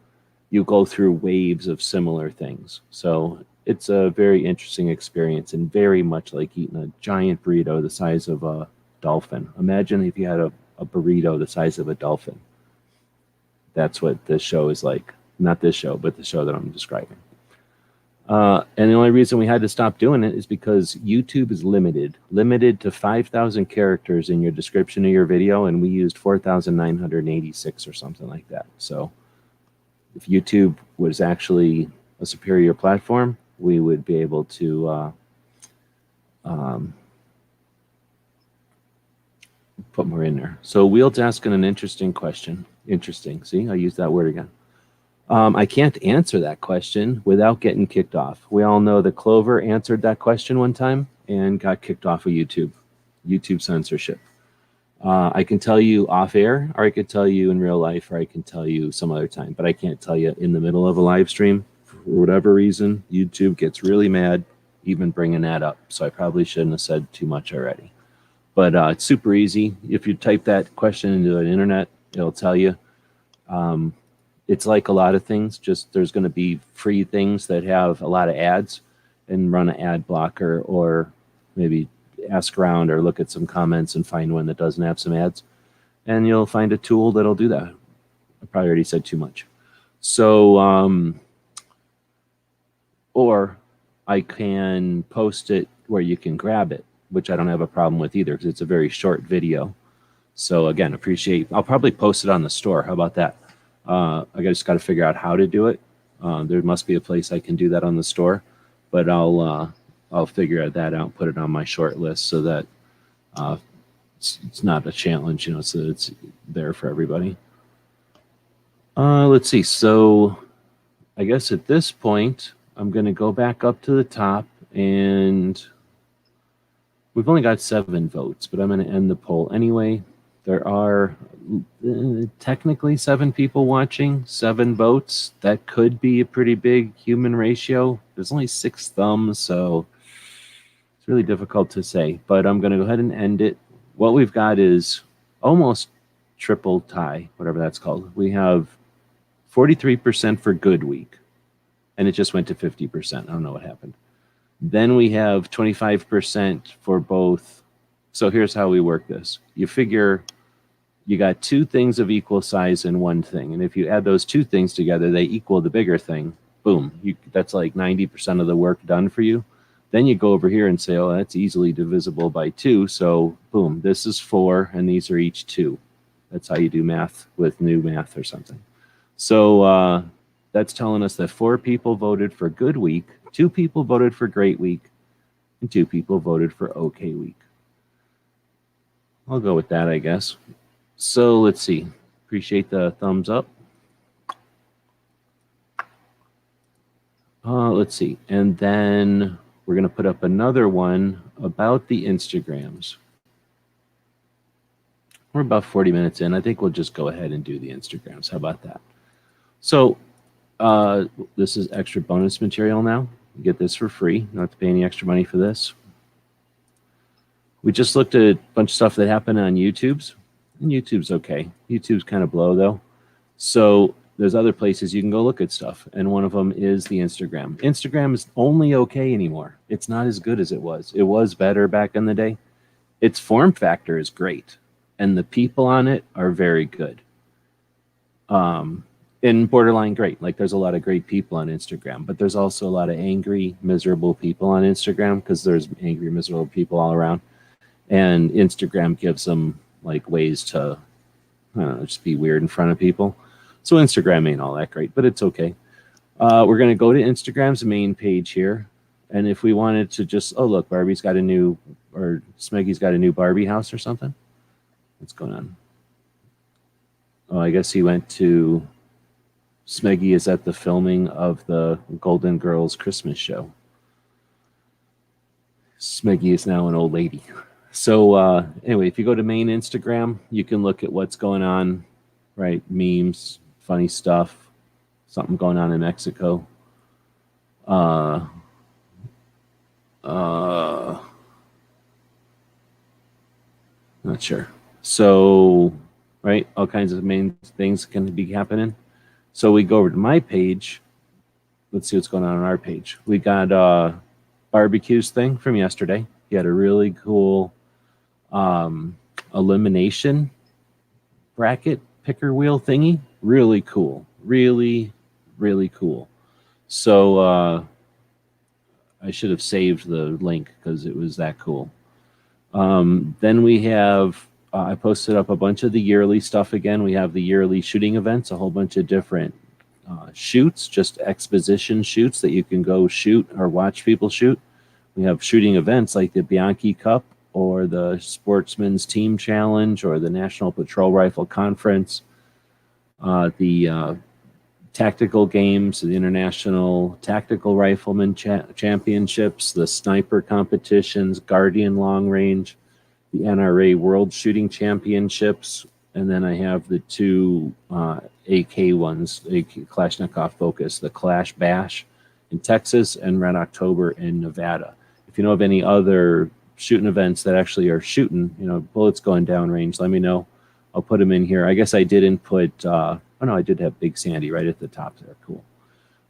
Speaker 3: you go through waves of similar things. So it's a very interesting experience and very much like eating a giant burrito the size of a dolphin. Imagine if you had a burrito the size of a dolphin. That's what this show is like. Not this show, but the show that I'm describing. And the only reason we had to stop doing it is because YouTube is limited to 5,000 characters in your description of your video, and we used 4,986 or something like that. So if YouTube was actually a superior platform, we would be able to put more in there. So Wheel's asking an interesting question. Interesting. See, I used that word again. I can't answer that question without getting kicked off. We all know that Clover answered that question one time and got kicked off of YouTube censorship. I can tell you off air, or I could tell you in real life, or I can tell you some other time, but I can't tell you in the middle of a live stream. For whatever reason, YouTube gets really mad even bringing that up. So I probably shouldn't have said too much already. But it's super easy. If you type that question into the internet, it'll tell you. It's like a lot of things. Just there's going to be free things that have a lot of ads, and run an ad blocker, or maybe ask around or look at some comments and find one that doesn't have some ads, and you'll find a tool that'll do that. I probably already said too much. So, or I can post it where you can grab it, which I don't have a problem with either because it's a very short video. So again, I'll probably post it on the store. How about that? I just got to figure out how to do it. There must be a place I can do that on the store, but I'll figure that out and put it on my short list so that it's not a challenge, so it's there for everybody. Let's see. So I guess at this point, I'm going to go back up to the top, and we've only got 7 votes, but I'm going to end the poll anyway. There are technically 7 people watching, 7 votes. That could be a pretty big human ratio. There's only 6 thumbs, so it's really difficult to say. But I'm going to go ahead and end it. What we've got is almost triple tie, whatever that's called. We have 43% for good week, and it just went to 50%. I don't know what happened. Then we have 25% for both. So here's how we work this. You figure you got 2 things of equal size in one thing. And if you add those 2 things together, they equal the bigger thing. Boom. That's like 90% of the work done for you. Then you go over here and say, oh, that's easily divisible by 2. So boom, this is 4, and these are each 2. That's how you do math with new math or something. So that's telling us that 4 people voted for good week, 2 people voted for great week, and 2 people voted for okay week. I'll go with that, I guess. So let's see. Appreciate the thumbs up. Let's see. And then we're going to put up another one about the Instagrams. We're about 40 minutes in. I think we'll just go ahead and do the Instagrams. How about that? So this is extra bonus material now. You get this for free. You don't have to pay any extra money for this. We just looked at a bunch of stuff that happened on YouTube's. And YouTube's okay. YouTube's kind of blow, though. So there's other places you can go look at stuff. And one of them is the Instagram. Instagram is only okay anymore. It's not as good as it was. It was better back in the day. Its form factor is great. And the people on it are very good. And borderline great. Like, there's a lot of great people on Instagram. But there's also a lot of angry, miserable people on Instagram because there's angry, miserable people all around. And Instagram gives them like ways to, I don't know, just be weird in front of people. So Instagram ain't all that great, but it's okay. We're going to go to Instagram's main page here. And if we wanted to just, oh, look, Barbie's got a new, or Smeggy's got a new Barbie house or something. What's going on? Oh, I guess he went to, Smeggy is at the filming of the Golden Girls Christmas show. Smeggy is now an old lady. So anyway, if you go to main Instagram, you can look at what's going on, right? Memes, funny stuff, something going on in Mexico. Not sure. So, right, all kinds of main things can be happening. So we go over to my page. let's see what's going on our page. We got barbecues thing from yesterday. He had a really cool elimination bracket picker wheel thingy. Really cool. Really, really cool. So I should have saved the link because it was that cool. Then we have, I posted up a bunch of the yearly stuff again. We have the yearly shooting events, a whole bunch of different shoots, just exposition shoots that you can go shoot or watch people shoot. We have shooting events like the Bianchi Cup or the Sportsman's Team Challenge or the National Patrol Rifle Conference, the tactical games, the International Tactical Rifleman Championships, the sniper competitions, Guardian Long Range, the NRA World Shooting Championships, and then I have the two AK ones, AK Kalashnikov Focus, the Clash Bash in Texas and Red October in Nevada. If you know of any other shooting events that actually are shooting, bullets going downrange, let me know. I'll put them in here. I guess I didn't put, I did have Big Sandy right at the top there. Cool.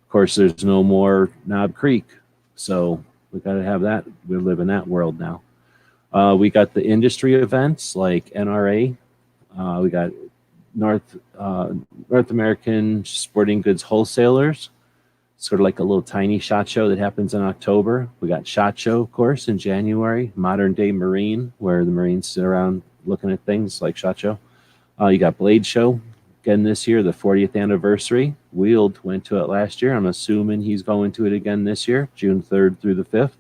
Speaker 3: Of course, there's no more Knob Creek, so we got to have that. We live in that world now. We got the industry events like NRA. We got North American Sporting Goods Wholesalers, sort of like a little tiny SHOT Show that happens in October. We got SHOT Show, of course, in January. Modern Day Marine, where the Marines sit around looking at things like SHOT Show. You got Blade Show again this year, the 40th anniversary. Wield went to it last year. I'm assuming he's going to it again this year, June 3rd through the 5th,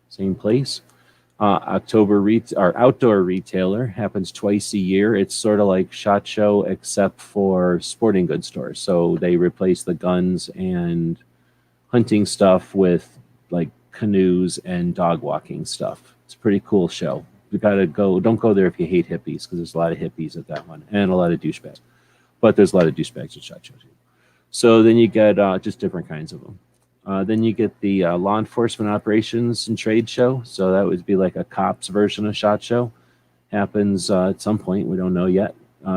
Speaker 3: same place. October Outdoor Retailer happens twice a year. It's sort of like SHOT Show except for sporting goods stores. So they replace the guns and hunting stuff with like canoes and dog walking stuff. It's a pretty cool show. You gotta go. Don't go there if you hate hippies, because there's a lot of hippies at that one and a lot of douchebags. But there's a lot of douchebags at SHOT Show too. So then you get just different kinds of them. Then you get the Law Enforcement Operations and Trade Show. So that would be like a cops version of SHOT Show. Happens at some point. We don't know yet.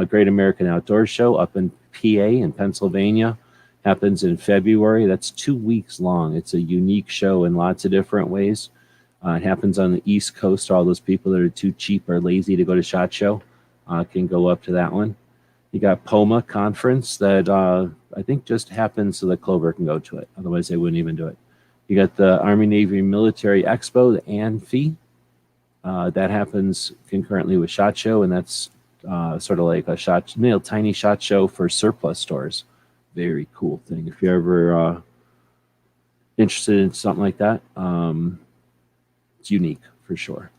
Speaker 3: Great American Outdoor Show up in PA in Pennsylvania. Happens in February. That's 2 weeks long. It's a unique show in lots of different ways. It happens on the East Coast. All those people that are too cheap or lazy to go to SHOT Show can go up to that one. You got POMA Conference that I think just happens so that Clover can go to it. Otherwise, they wouldn't even do it. You got the Army Navy Military Expo, the ANFI. That happens concurrently with SHOT Show, and that's sort of like a tiny SHOT Show for surplus stores. Very cool thing. If you're ever interested in something like that, it's unique for sure.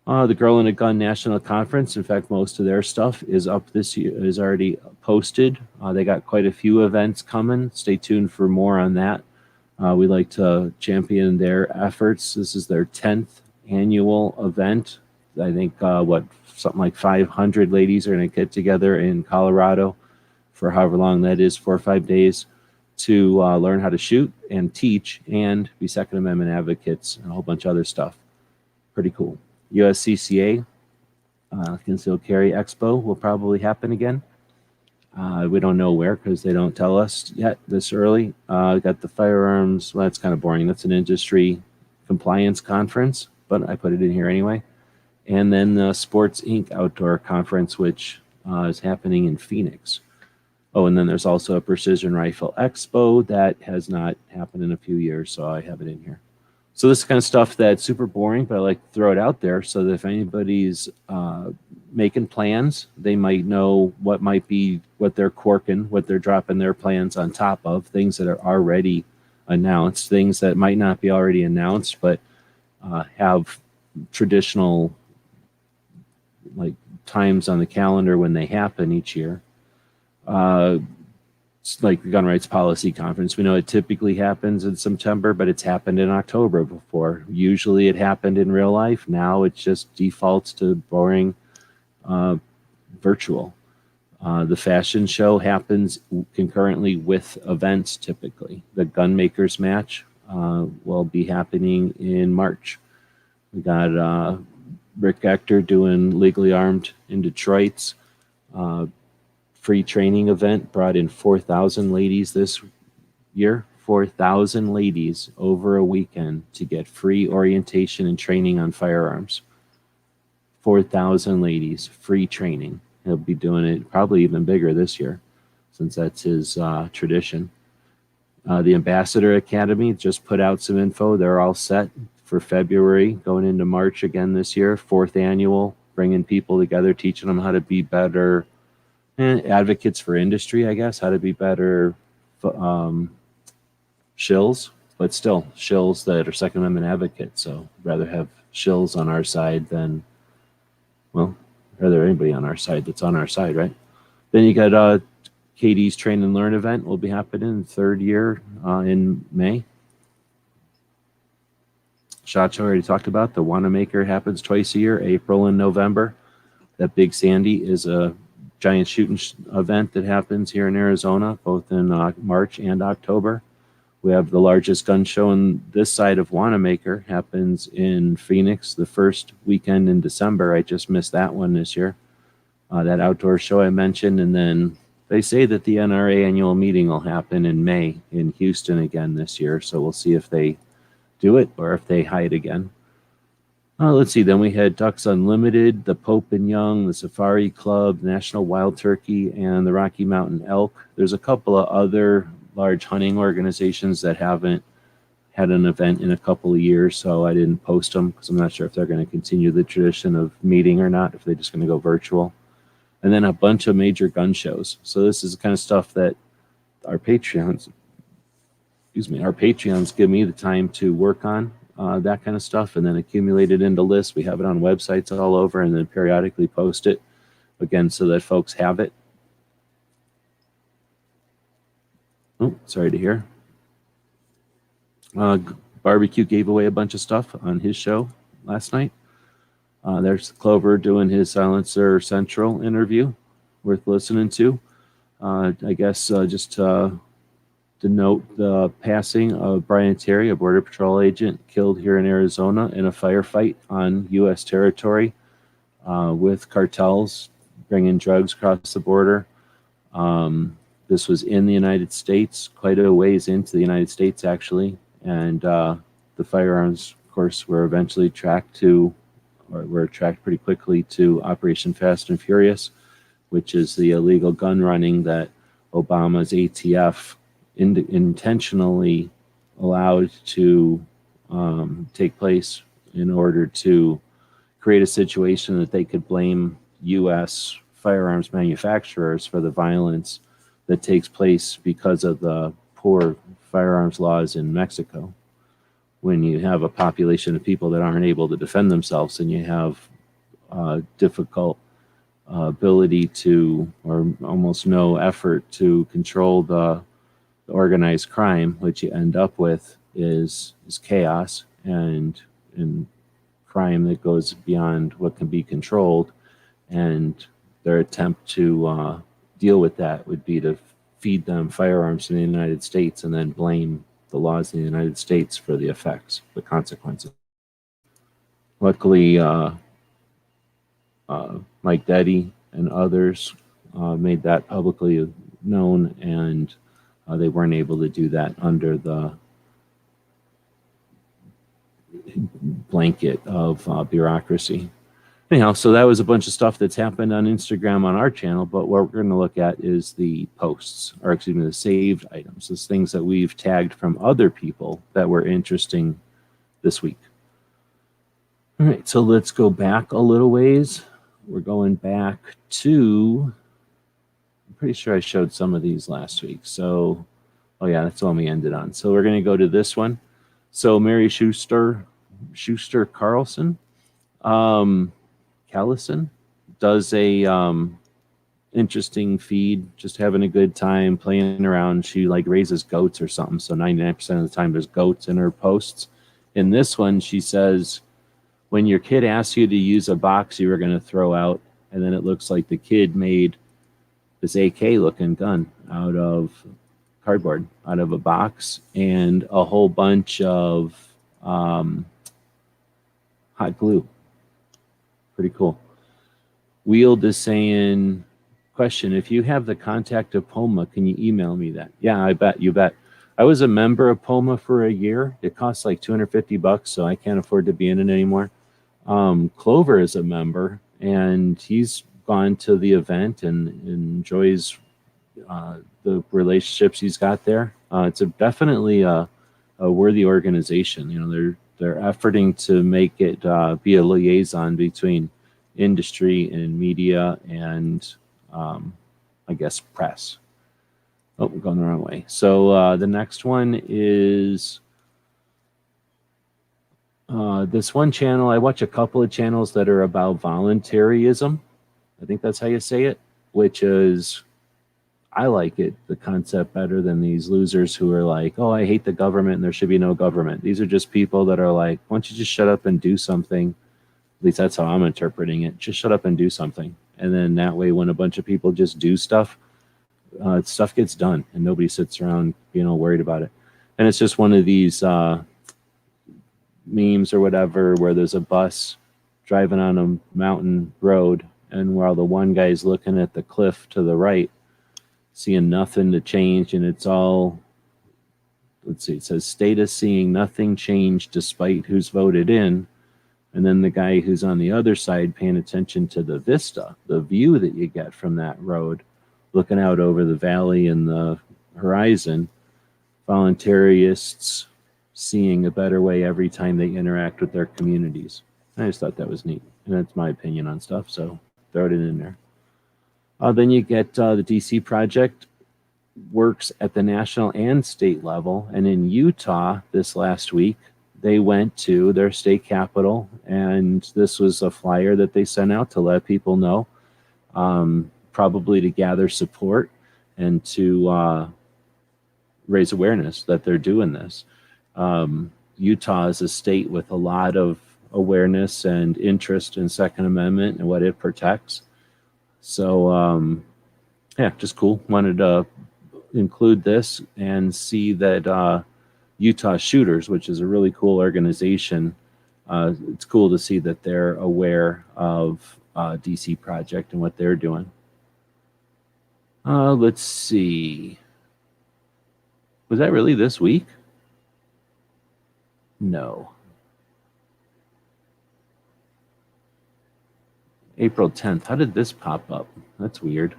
Speaker 3: The Girl in a Gun National Conference, in fact, most of their stuff is up this year, is already posted. They got quite a few events coming. Stay tuned for more on that. We like to champion their efforts. This is their 10th annual event. I think, something like 500 ladies are going to get together in Colorado for however long that is, 4 or 5 days, to learn how to shoot and teach and be Second Amendment advocates and a whole bunch of other stuff. Pretty cool. USCCA, Concealed Carry Expo will probably happen again. We don't know where because they don't tell us yet this early. We got the firearms. Well, that's kind of boring. That's an industry compliance conference, but I put it in here anyway. And then the Sports Inc. Outdoor Conference, which is happening in Phoenix. Oh, and then there's also a Precision Rifle Expo that has not happened in a few years, so I have it in here. So this is kind of stuff that's super boring, but I like to throw it out there so that if anybody's making plans, they might know what they're corking, what they're dropping their plans on top of, things that are already announced, things that might not be already announced, but have traditional like times on the calendar when they happen each year. It's like the Gun Rights Policy Conference. We know it typically happens in September, but it's happened in October before. Usually it happened in real life. Now it just defaults to boring virtual. The fashion show happens concurrently with events typically. The Gunmakers Match will be happening in March. We got Rick Ector doing Legally Armed in Detroit's free training event, brought in 4,000 ladies this year 4,000 ladies over a weekend to get free orientation and training on firearms. 4,000 ladies, free training. He'll be doing it probably even bigger this year, since that's his tradition. The Ambassador Academy just put out some info. They're all set for February, going into March again this year, 4th annual, bringing people together, teaching them how to be better advocates for industry, I guess, how to be better shills, but still shills that are Second Amendment advocates. So rather have shills on our side than, well, rather anybody on our side that's on our side, right? Then you got KD's Train and Learn event will be happening 3rd year in May. SHOT Show already talked about. The Wanamaker happens twice a year, April and November. That Big Sandy is a giant shooting event that happens here in Arizona, both in March and October. We have the largest gun show on this side of Wanamaker, happens in Phoenix the first weekend in December. I just missed that one this year. That outdoor show I mentioned, and then they say that the NRA annual meeting will happen in May in Houston again this year, so we'll see if they do it or if they hide again. Let's see, then we had Ducks Unlimited, the Pope and Young, the Safari Club, National Wild Turkey, and the Rocky Mountain Elk. There's a couple of other large hunting organizations that haven't had an event in a couple of years, so I didn't post them because I'm not sure if they're going to continue the tradition of meeting or not, if they're just going to go virtual. And then a bunch of major gun shows. So this is the kind of stuff that our Patreons give me the time to work on, that kind of stuff, and then accumulate it into lists. We have it on websites all over, and then periodically post it again so that folks have it. Oh, sorry to hear. Barbecue gave away a bunch of stuff on his show last night. There's Clover doing his Silencer Central interview, worth listening to. I guess just to note the passing of Brian Terry, a Border Patrol agent killed here in Arizona in a firefight on U.S. territory with cartels bringing drugs across the border. This was in the United States, quite a ways into the United States, actually. And the firearms, of course, were eventually tracked pretty quickly to Operation Fast and Furious, which is the illegal gun running that Obama's ATF intentionally allowed to take place in order to create a situation that they could blame U.S. firearms manufacturers for the violence that takes place because of the poor firearms laws in Mexico. When you have a population of people that aren't able to defend themselves, and you have difficult ability to, or almost no effort to control the organized crime, what you end up with is chaos and crime that goes beyond what can be controlled. And their attempt to deal with that would be to feed them firearms in the United States and then blame the laws in the United States for the effects, the consequences. Luckily, Mike Detty and others made that publicly known, and they weren't able to do that under the blanket of bureaucracy. Anyhow, so that was a bunch of stuff that's happened on Instagram on our channel, but what we're going to look at is the posts, or excuse me, the saved items, those things that we've tagged from other people that were interesting this week. All right, so let's go back a little ways. We're going back to, I'm pretty sure I showed some of these last week. So, oh yeah, that's the one we ended on. So we're going to go to this one. So Mary Schuster Carlson, Callison does a interesting feed, just having a good time, playing around. She like raises goats or something, so 99% of the time there's goats in her posts. In this one, she says, when your kid asks you to use a box you were going to throw out, and then it looks like the kid made this AK-looking gun out of cardboard, out of a box, and a whole bunch of hot glue. Pretty cool. Wield is saying, question, if you have the contact of Poma, can you email me that? Yeah, I bet, you bet. I was a member of POMA for a year. It costs like $250, so I can't afford to be in it anymore. Clover is a member, and he's gone to the event and enjoys the relationships he's got there. It's definitely a worthy organization. You know, they're efforting to make it be a liaison between industry and media and I guess press. Oh, we're going the wrong way. So the next one is this one channel. I watch a couple of channels that are about voluntarism. I think that's how you say it, which is, I like it, the concept, better than these losers who are like, oh, I hate the government and there should be no government. These are just people that are like, why don't you just shut up and do something? At least that's how I'm interpreting it. Just shut up and do something. And then that way, when a bunch of people just do stuff, stuff gets done and nobody sits around being all worried about it. And it's just one of these memes or whatever where there's a bus driving on a mountain road, and while the one guy's looking at the cliff to the right, seeing nothing to change, and it's all, let's see, it says status seeing nothing change despite who's voted in. And then the guy who's on the other side paying attention to the vista, the view that you get from that road, looking out over the valley and the horizon, voluntarists seeing a better way every time they interact with their communities. I just thought that was neat. And that's my opinion on stuff, so throw it in there. Then you get the DC Project works at the national and state level. And in Utah this last week, they went to their state capital, and this was a flyer that they sent out to let people know, probably to gather support and to raise awareness that they're doing this. Utah is a state with a lot of awareness and interest in Second Amendment and what it protects. So, yeah, just cool. Wanted to include this and see that Utah Shooters, which is a really cool organization, it's cool to see that they're aware of DC Project and what they're doing. Let's see. Was that really this week? No. April 10th. How did this pop up? That's weird.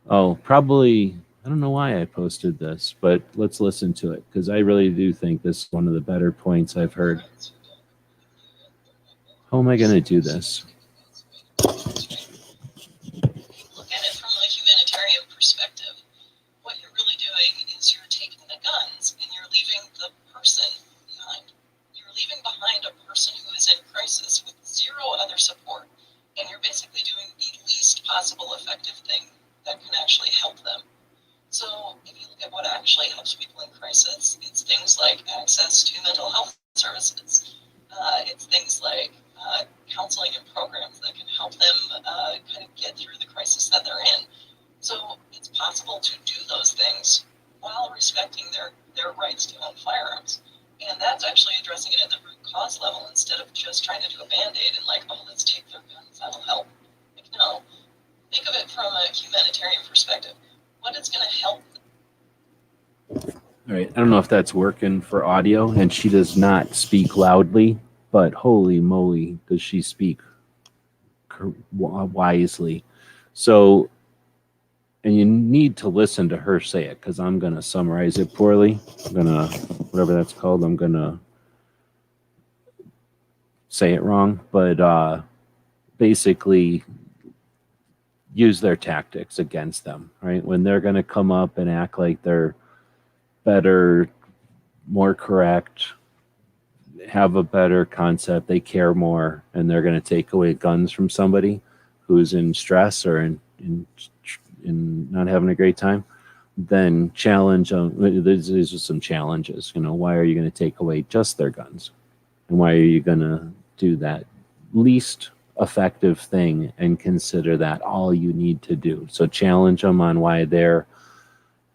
Speaker 3: Oh, probably, I don't know why I posted this, but let's listen to it, because I really do think this is one of the better points I've heard. How am I going to do this?
Speaker 6: Look at it from a humanitarian perspective. What you're really doing is you're taking the guns and you're leaving the person behind. You're leaving behind a person who is in crisis with zero other support, and you're basically doing the least possible effective thing that can actually help them. So if you look at what actually helps people in crisis, it's things like access to mental health services. It's things like counseling and programs that can help them kind of get through the crisis that they're in. So it's possible to do those things while respecting their rights to own firearms. And that's actually addressing it at the root cause level instead of just trying to do a Band-Aid and like, oh, let's take their guns, that'll help. Like, no. Think of it from a humanitarian perspective. What is going to help?
Speaker 3: All right. I don't know if that's working for audio, and she does not speak loudly, but holy moly, does she speak wisely. So, and you need to listen to her say it, because I'm going to summarize it poorly. I'm going to, whatever that's called, I'm going to say it wrong, but basically use their tactics against them, right? When they're going to come up and act like they're better, more correct, have a better concept, they care more, and they're going to take away guns from somebody who's in stress or in not having a great time, then challenge them. These are some challenges. You know, why are you going to take away just their guns? And why are you going to do that least effective thing and consider that all you need to do? So challenge them on why their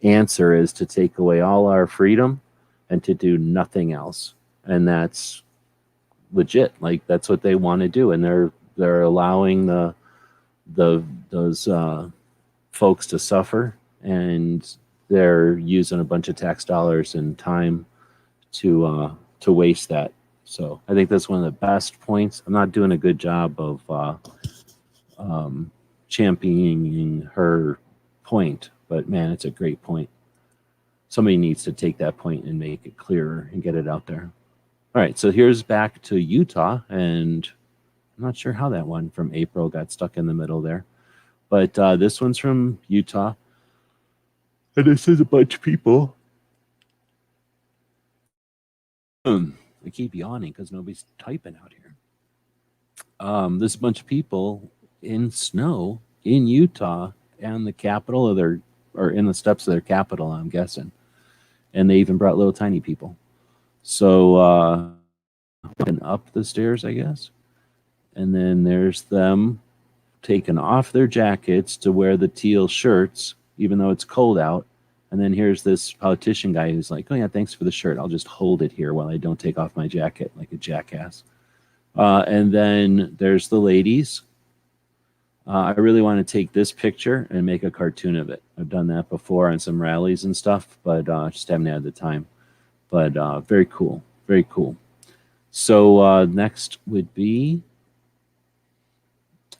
Speaker 3: answer is to take away all our freedom and to do nothing else. And that's legit. Like, that's what they want to do. And they're allowing those folks to suffer, and they're using a bunch of tax dollars and time to waste that. So I think that's one of the best points. I'm not doing a good job of championing her point, but man, it's a great point. Somebody needs to take that point and make it clearer and get it out there. All right, so here's back to Utah, and I'm not sure how that one from April got stuck in the middle there. But this one's from Utah. And this is a bunch of people. I keep yawning because nobody's typing out here. There's a bunch of people in snow in Utah and the capital of their, or in the steps of their capital, I'm guessing. And they even brought little tiny people. So up the stairs, I guess. And then there's them taking off their jackets to wear the teal shirts, even though it's cold out. And then here's this politician guy who's like, oh yeah, thanks for the shirt. I'll just hold it here while I don't take off my jacket like a jackass. And then there's the ladies. I really want to take this picture and make a cartoon of it. I've done that before on some rallies and stuff, but just haven't had the time. But very cool, very cool. So next would be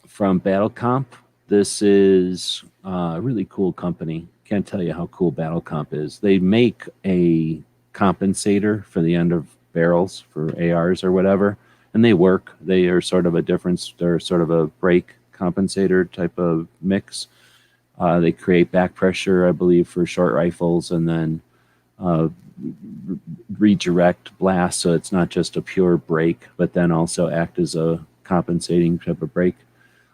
Speaker 3: from Battle Comp. This is a really cool company. Can't tell you how cool Battle Comp is. They make a compensator for the end of barrels for ARs or whatever, and they work. They are sort of a difference. They're sort of a brake compensator type of mix. They create back pressure, I believe, for short rifles, and then redirect blast, so it's not just a pure brake, but then also act as a compensating type of brake.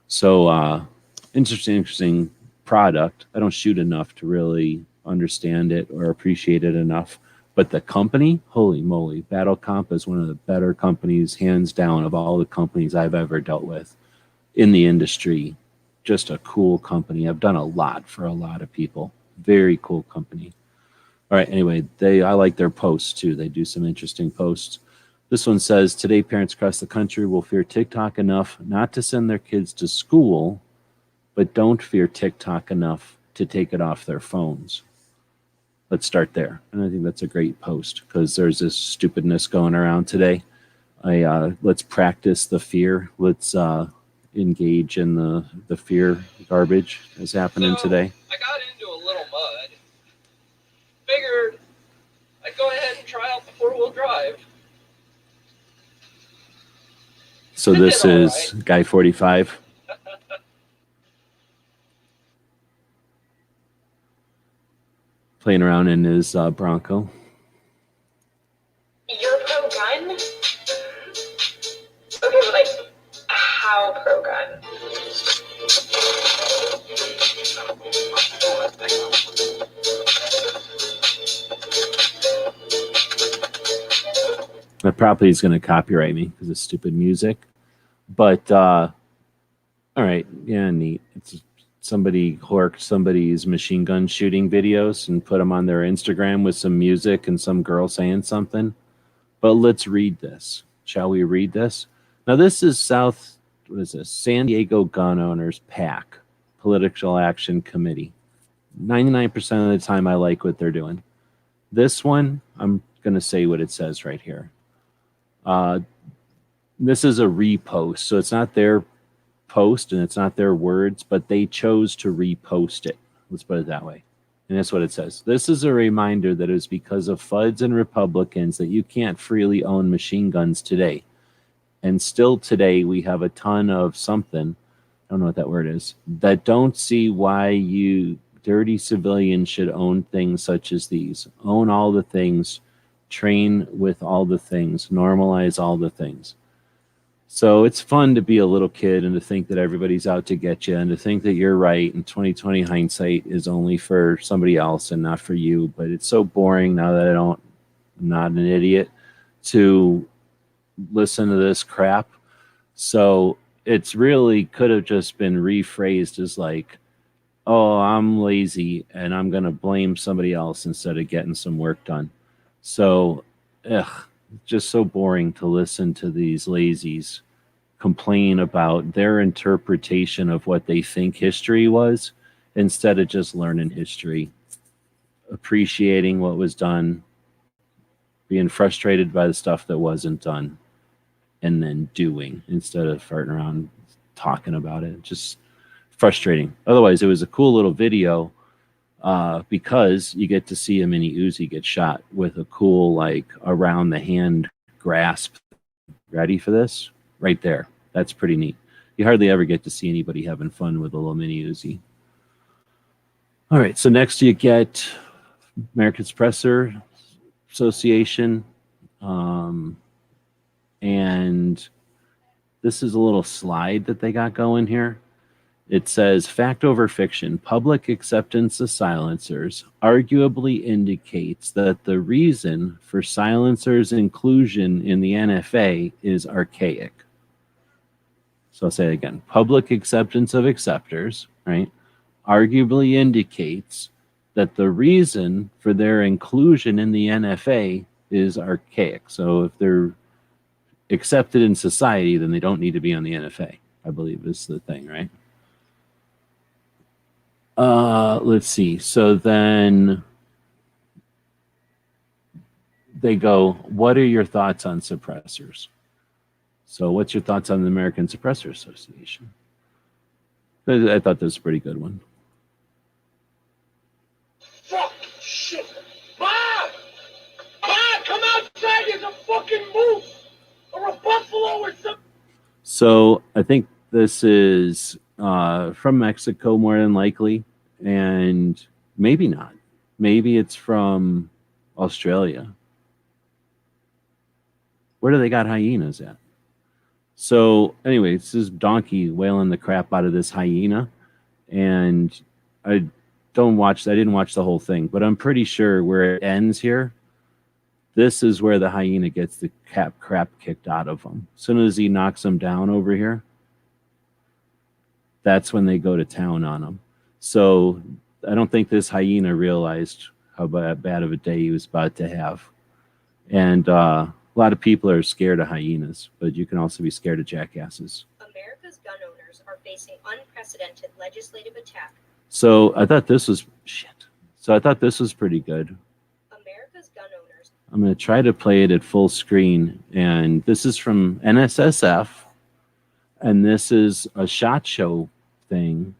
Speaker 3: So interesting product. I don't shoot enough to really understand it or appreciate it enough. But the company, holy moly, Battle Comp is one of the better companies, hands down, of all the companies I've ever dealt with in the industry. Just a cool company. I've done a lot for a lot of people. Very cool company. All right, anyway, I like their posts too. They do some interesting posts. This one says, today parents across the country will fear TikTok enough not to send their kids to school, but don't fear TikTok enough to take it off their phones. Let's start there. And I think that's a great post because there's this stupidness going around today. Let's practice the fear. Let's engage in the fear garbage that's happening today.
Speaker 7: I got into a little mud. Figured I'd go ahead and try out the four-wheel drive.
Speaker 3: So this is right. Guy 45. Playing around in his Bronco.
Speaker 8: You're pro-gun? Okay, but like, how pro-gun?
Speaker 3: That probably is going to copyright me because it's stupid music. But, all right, yeah, neat. It's somebody horked somebody's machine gun shooting videos and put them on their Instagram with some music and some girl saying something. But let's read this. Shall we read this? Now, this is San Diego Gun Owners PAC, Political Action Committee. 99% of the time, I like what they're doing. This one, I'm going to say what it says right here. This is a repost, so it's not their post and it's not their words, but they chose to repost it. Let's put it that way. And that's what it says. This is a reminder that it was because of FUDs and Republicans that you can't freely own machine guns today. And still today, we have a ton of something, I don't know what that word is, that don't see why you dirty civilians should own things such as these. Own all the things, train with all the things, normalize all the things. So it's fun to be a little kid and to think that everybody's out to get you and to think that you're right. And 2020 hindsight is only for somebody else and not for you. But it's so boring now that I'm not an idiot to listen to this crap. So it's really could have just been rephrased as like, oh, I'm lazy and I'm going to blame somebody else instead of getting some work done. So, just so boring to listen to these lazies complain about their interpretation of what they think history was instead of just learning history. appreciating what was done, being frustrated by the stuff that wasn't done, and then doing instead of farting around talking about it. Just frustrating. Otherwise, it was a cool little video because you get to see a mini Uzi get shot with a cool, like, around the hand grasp. Ready for this? Right there. That's pretty neat. You hardly ever get to see anybody having fun with a little mini Uzi. All right, so next you get American Suppressor Association. And this is a little slide that they got going here. It says, fact over fiction, public acceptance of silencers arguably indicates that the reason for silencers' inclusion in the NFA is archaic. So I'll say it again. Public acceptance of acceptors, right, arguably indicates that the reason for their inclusion in the NFA is archaic. So if they're accepted in society, then they don't need to be on the NFA, I believe is the thing, right? Let's see. So then they go, what are your thoughts on suppressors? So what's your thoughts on the American Suppressor Association? I thought this was a pretty good one.
Speaker 7: Fuck shit. Mom! Mom, come outside, there's a fucking moose! Or a buffalo or something!
Speaker 3: So I think this is from Mexico more than likely, and maybe not. Maybe it's from Australia. Where do they got hyenas at? So anyway, this is donkey wailing the crap out of this hyena, and I didn't watch the whole thing, but I'm pretty sure where it ends here, this is where the hyena gets the crap kicked out of him. As soon as he knocks him down over here, that's when they go to town on him. So I don't think this hyena realized how bad of a day he was about to have. And a lot of people are scared of hyenas, but you can also be scared of jackasses.
Speaker 9: America's gun owners are facing unprecedented legislative attack.
Speaker 3: So I thought this was pretty good.
Speaker 9: America's gun owners.
Speaker 3: I'm going to try to play it at full screen. And this is from NSSF. And this is a SHOT Show thing.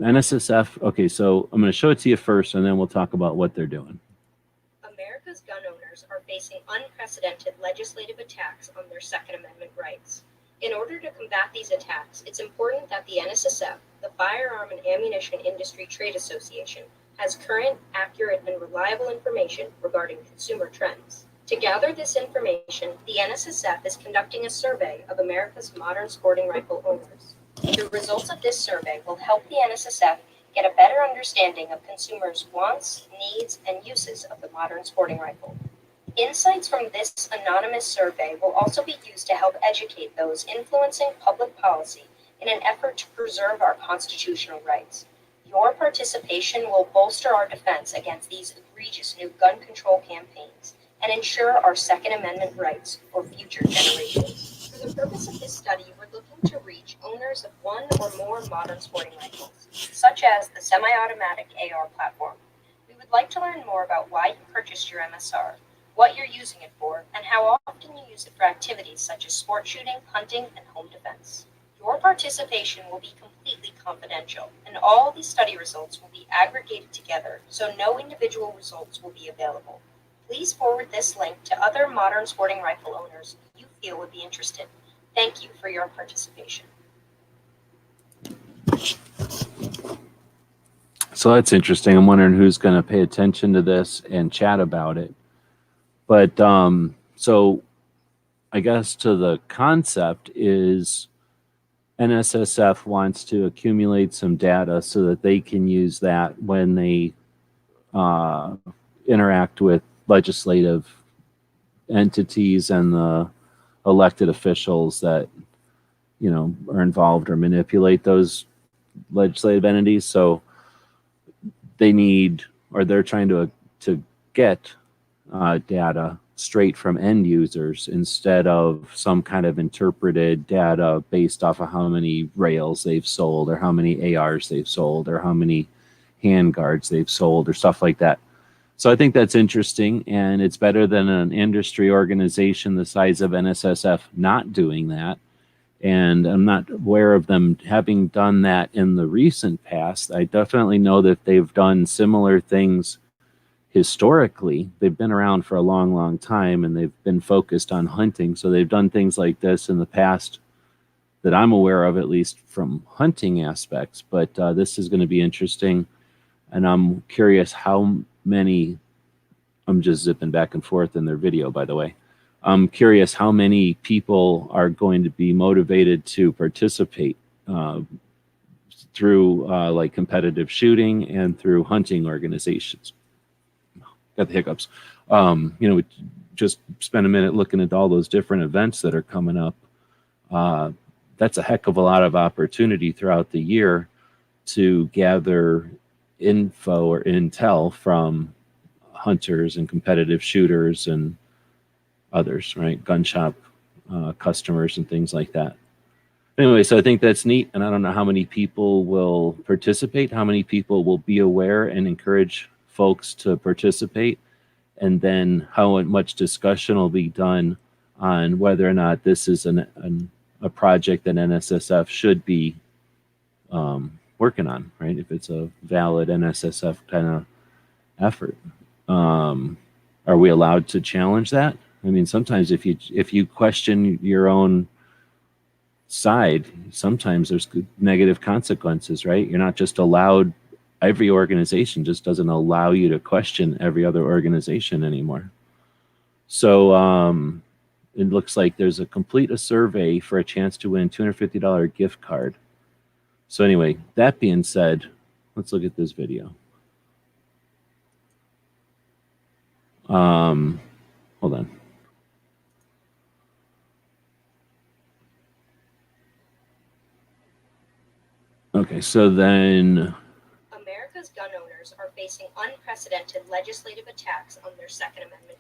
Speaker 3: NSSF. Okay, so I'm going to show it to you first, and then we'll talk about what they're doing.
Speaker 9: America's gun owners are facing unprecedented legislative attacks on their Second Amendment rights. In order to combat these attacks, it's important that the NSSF, the Firearm and Ammunition Industry Trade Association, has current, accurate, and reliable information regarding consumer trends. To gather this information, the NSSF is conducting a survey of America's modern sporting rifle owners. The results of this survey will help the NSSF get a better understanding of consumers' wants, needs, and uses of the modern sporting rifle. Insights from this anonymous survey will also be used to help educate those influencing public policy in an effort to preserve our constitutional rights. Your participation will bolster our defense against these egregious new gun control campaigns and ensure our Second Amendment rights for future generations. For the purpose of this study, we're looking to reach owners of one or more modern sporting rifles, such as the semi-automatic AR platform. We would like to learn more about why you purchased your MSR, what you're using it for, and how often you use it for activities such as sport shooting, hunting, and home defense. Your participation will be completely confidential, and all the study results will be aggregated together, so no individual results will be available. Please forward this link to other modern sporting rifle owners you feel would be interested. Thank you for your participation.
Speaker 3: So that's interesting. I'm wondering who's going to pay attention to this and chat about it. But so I guess to the concept is NSSF wants to accumulate some data so that they can use that when they interact with legislative entities and the elected officials that, you know, are involved or manipulate those legislative entities. So they need, or they're trying to get data straight from end users instead of some kind of interpreted data based off of how many rails they've sold or how many ARs they've sold or how many hand guards they've sold or stuff like that. So I think that's interesting, and it's better than an industry organization the size of NSSF not doing that. And I'm not aware of them having done that in the recent past. I definitely know that they've done similar things historically. They've been around for a long, long time, and they've been focused on hunting. So they've done things like this in the past that I'm aware of, at least from hunting aspects. But this is going to be interesting. And I'm curious how many, I'm just zipping back and forth in their video, by the way. I'm curious how many people are going to be motivated to participate through like competitive shooting and through hunting organizations. Got the hiccups. Just spend a minute looking at all those different events that are coming up. That's a heck of a lot of opportunity throughout the year to gather info or intel from hunters and competitive shooters and others, right? Gun shop customers and things like that. Anyway, so I think that's neat, and I don't know how many people will participate, how many people will be aware and encourage folks to participate, and then how much discussion will be done on whether or not this is a project that NSSF should be working on, right? If it's a valid NSSF kind of effort. Are we allowed to challenge that? I mean, sometimes if you question your own side, sometimes there's negative consequences, right? You're not just allowed, every organization just doesn't allow you to question every other organization anymore. So it looks like there's complete a survey for a chance to win $250 gift card. So anyway, that being said, let's look at this video. Hold on. Okay, so then
Speaker 9: America's gun owners are facing unprecedented legislative attacks on their Second Amendment.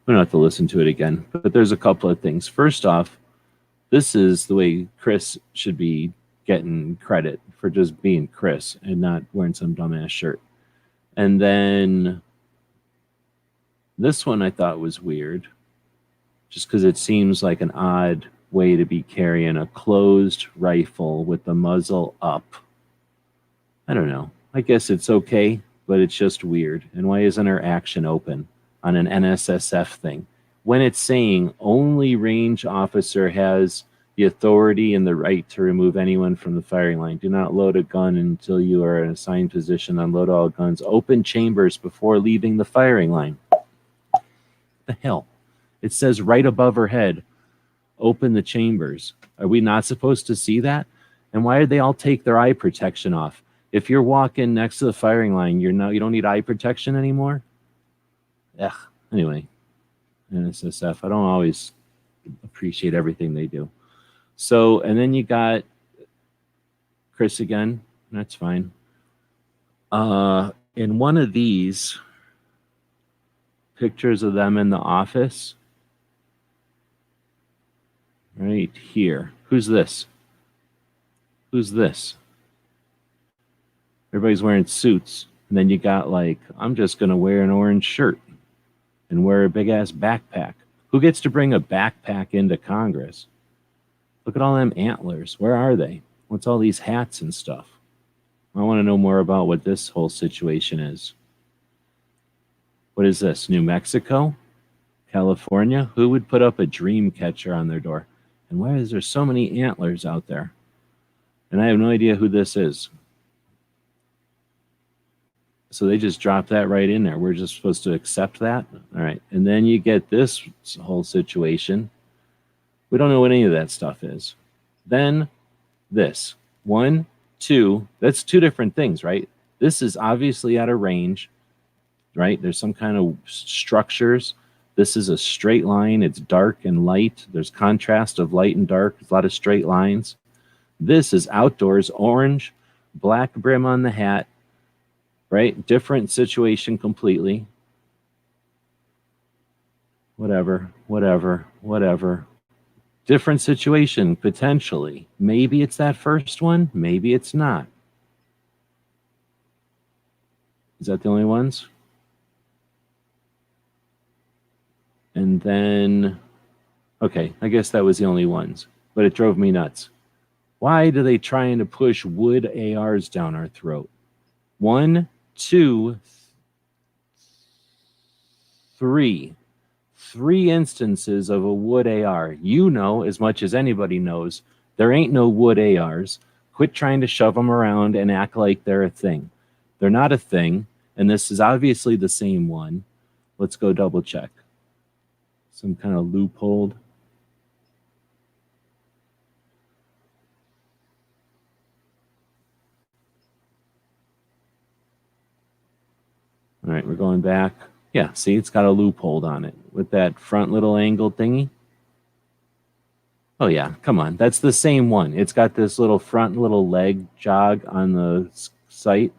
Speaker 3: We don't have to listen to it again, but there's a couple of things. First off, this is the way Chris should be getting credit for just being Chris and not wearing some dumbass shirt. And then this one I thought was weird, just because it seems like an odd way to be carrying a closed rifle with the muzzle up. I don't know. I guess it's okay, but it's just weird. And why isn't our action open on an NSSF thing when it's saying only range officer has the authority and the right to remove anyone from the firing line? Do not load a gun until you are in an assigned position. Unload all guns. Open chambers before leaving the firing line. What the hell? It says right above her head, open the chambers. Are we not supposed to see that? And why did they all take their eye protection off? If you're walking next to the firing line, you don't need eye protection anymore? Ugh. Anyway, NSSF, I don't always appreciate everything they do. So, and then you got Chris again. That's fine. In one of these pictures of them in the office, right here. Who's this? Who's this? Everybody's wearing suits. And then you got like, I'm just going to wear an orange shirt and wear a big ass backpack. Who gets to bring a backpack into Congress? Look at all them antlers. Where are they? What's all these hats and stuff? I want to know more about what this whole situation is. What is this? New Mexico? California? Who would put up a dream catcher on their door? And why is there so many antlers out there? And I have no idea who this is. So they just dropped that right in there. We're just supposed to accept that? All right. And then you get this whole situation. We don't know what any of that stuff is. Then this. 1, 2. That's two different things, right? This is obviously at a range, right? There's some kind of structures. This is a straight line. It's dark and light. There's contrast of light and dark. There's a lot of straight lines. This is outdoors, orange, black brim on the hat, right? Different situation completely. Whatever. Different situation, potentially. Maybe it's that first one. Maybe it's not. Is that the only ones? And then, okay, I guess that was the only ones, but it drove me nuts. Why do they trying to push wood ARs down our throat? 1, 2, 3. 3 instances of a wood AR. You know as much as anybody knows, there ain't no wood ARs. Quit trying to shove them around and act like they're a thing. They're not a thing, and this is obviously the same one. Let's go double check. Some kind of loophole. All right, we're going back. Yeah, see, it's got a loophole on it with that front little angle thingy. Oh, yeah, come on. That's the same one. It's got this little front little leg jog on the sight,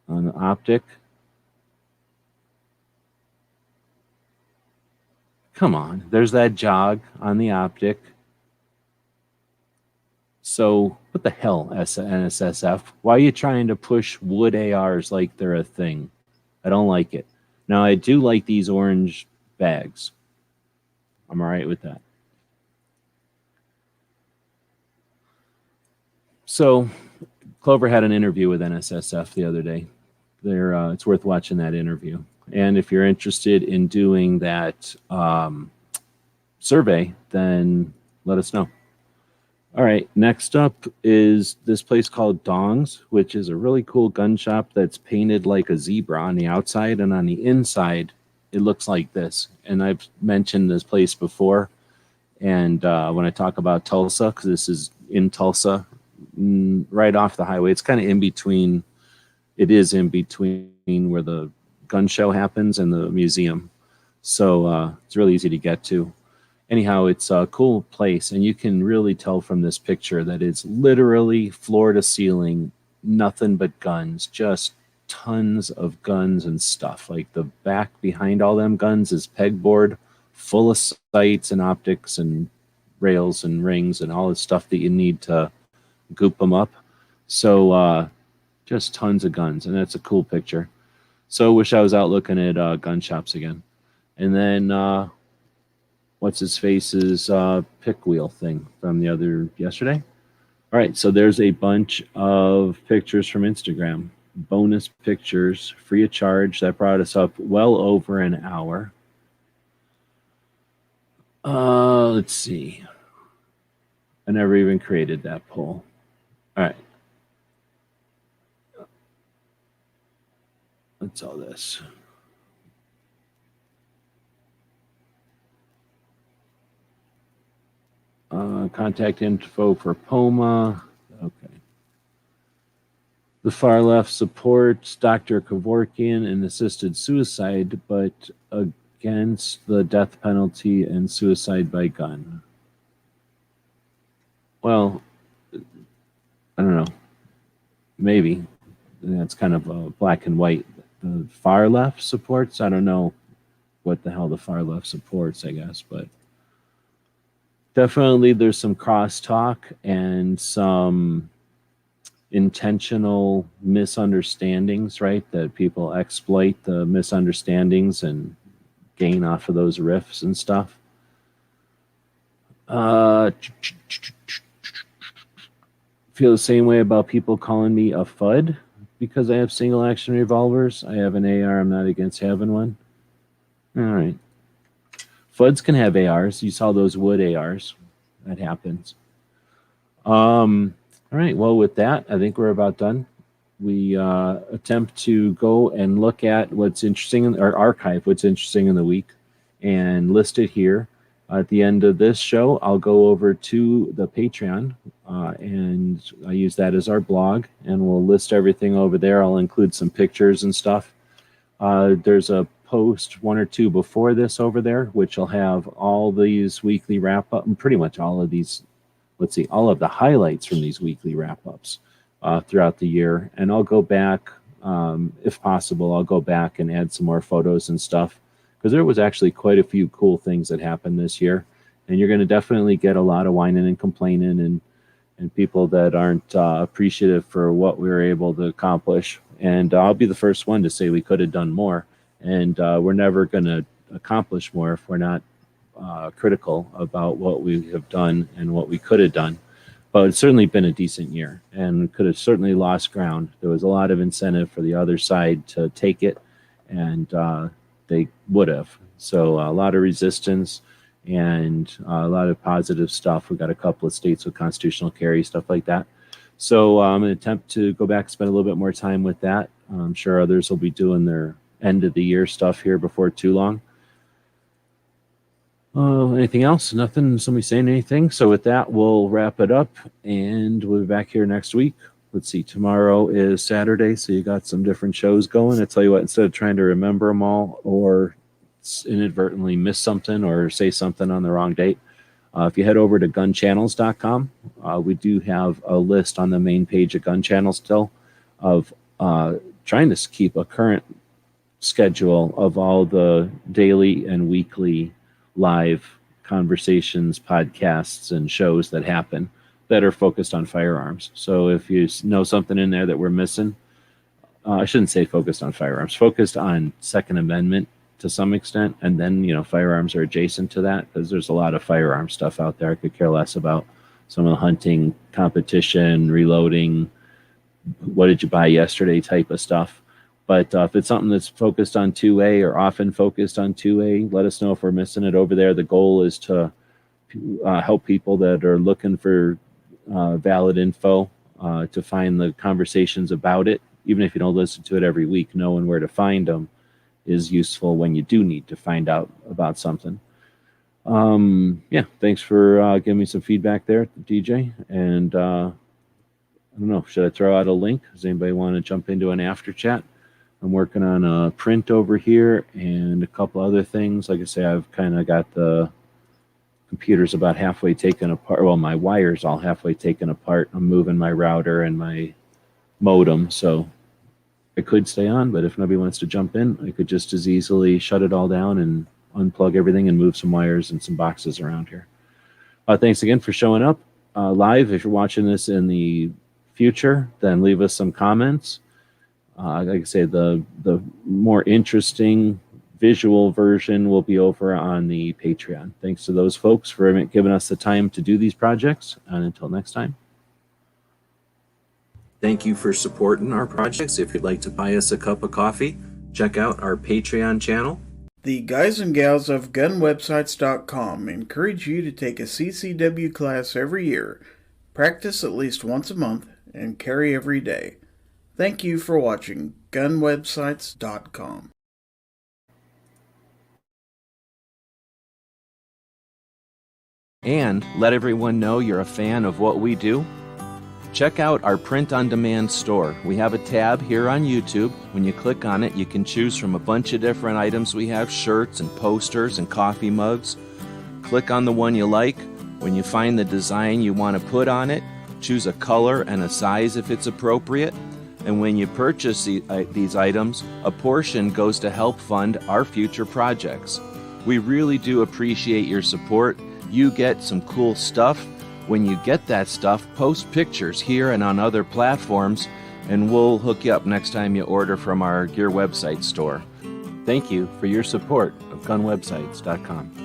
Speaker 3: on the optic. Come on, there's that jog on the optic. So what the hell, NSSF? Why are you trying to push wood ARs like they're a thing? I don't like it. Now, I do like these orange bags. I'm all right with that. So Clover had an interview with NSSF the other day. It's worth watching that interview. And if you're interested in doing that survey, then let us know. All right, next up is this place called Dong's, which is a really cool gun shop that's painted like a zebra on the outside, and on the inside, it looks like this. And I've mentioned this place before, and when I talk about Tulsa, because this is in Tulsa, right off the highway, it's kind of in between. It is in between where the gun show happens and the museum, so it's really easy to get to. Anyhow, it's a cool place, and you can really tell from this picture that it's literally floor to ceiling, nothing but guns, just tons of guns and stuff. Like the back behind all them guns is pegboard, full of sights and optics and rails and rings and all the stuff that you need to goop them up. So just tons of guns, and that's a cool picture. So wish I was out looking at gun shops again. And then what's his face's pick wheel thing from yesterday. All right, so there's a bunch of pictures from Instagram, bonus pictures, free of charge. That brought us up well over an hour. Let's see. I never even created that poll. All right. What's all this? Contact info for POMA. Okay. The far left supports Dr. Kevorkian in assisted suicide, but against the death penalty and suicide by gun. Well, I don't know. Maybe. That's kind of black and white. The far left supports, I don't know what the hell the far left supports, I guess, but definitely there's some crosstalk and some intentional misunderstandings, right? That people exploit the misunderstandings and gain off of those riffs and stuff. Feel the same way about people calling me a FUD because I have single action revolvers. I have an AR. I'm not against having one. All right. FUDs can have ARs. You saw those wood ARs. That happens. All right. Well, with that, I think we're about done. We attempt to go and look at what's interesting, or archive what's interesting in the week and list it here. At the end of this show, I'll go over to the Patreon, and I use that as our blog, and we'll list everything over there. I'll include some pictures and stuff. There's a post 1 or 2 before this over there, which will have all these weekly wrap-up, and pretty much all of these, let's see, all of the highlights from these weekly wrap-ups throughout the year. And I'll go back, if possible, I'll go back and add some more photos and stuff, because there was actually quite a few cool things that happened this year. And you're going to definitely get a lot of whining and complaining and people that aren't appreciative for what we were able to accomplish. And I'll be the first one to say we could have done more. And we're never going to accomplish more if we're not critical about what we have done and what we could have done. But it's certainly been a decent year, and could have certainly lost ground. There was a lot of incentive for the other side to take it, and they would have. So a lot of resistance and a lot of positive stuff. We got a couple of states with constitutional carry, stuff like that. So I'm going to attempt to go back and spend a little bit more time with that. I'm sure others will be doing their end of the year stuff here before too long. Anything else? Nothing? Somebody saying anything? So with that, we'll wrap it up, and we'll be back here next week. Let's see, tomorrow is Saturday, so you got some different shows going. I tell you what, instead of trying to remember them all or inadvertently miss something or say something on the wrong date, if you head over to gunchannels.com, we do have a list on the main page of Gun Channels still of trying to keep a current schedule of all the daily and weekly live conversations, podcasts, and shows that happen that are focused on firearms. So if you know something in there that we're missing, I shouldn't say focused on firearms, focused on Second Amendment to some extent, and then, you know, firearms are adjacent to that, because there's a lot of firearm stuff out there. I could care less about some of the hunting, competition, reloading, what did you buy yesterday type of stuff. But if it's something that's focused on 2A or often focused on 2A, let us know if we're missing it over there. The goal is to help people that are looking for valid info to find the conversations about it. Even if you don't listen to it every week, knowing where to find them is useful when you do need to find out about something. Yeah, thanks for giving me some feedback there, DJ. And I don't know, should I throw out a link? Does anybody want to jump into an after chat? I'm working on a print over here and a couple other things. Like I say, I've kind of got the computers about halfway taken apart. Well, my wire's all halfway taken apart. I'm moving my router and my modem, so I could stay on, but if nobody wants to jump in, I could just as easily shut it all down and unplug everything and move some wires and some boxes around here. Thanks again for showing up live. If you're watching this in the future, then leave us some comments. Like I say, the more interesting visual version will be over on the Patreon. Thanks to those folks for giving us the time to do these projects. And until next time. Thank you for supporting our projects. If you'd like to buy us a cup of coffee, check out our Patreon channel.
Speaker 10: The guys and gals of GunWebsites.com encourage you to take a CCW class every year, practice at least once a month, and carry every day. Thank you for watching GunWebsites.com.
Speaker 3: And let everyone know you're a fan of what we do. Check out our print-on-demand store. We have a tab here on YouTube. When you click on it, you can choose from a bunch of different items. We have shirts and posters and coffee mugs. Click on the one you like. When you find the design you want to put on it, choose a color and a size if it's appropriate. And when you purchase these items, a portion goes to help fund our future projects. We really do appreciate your support. You get some cool stuff. When you get that stuff, post pictures here and on other platforms, and we'll hook you up next time you order from our Gear Website store. Thank you for your support of GunWebsites.com.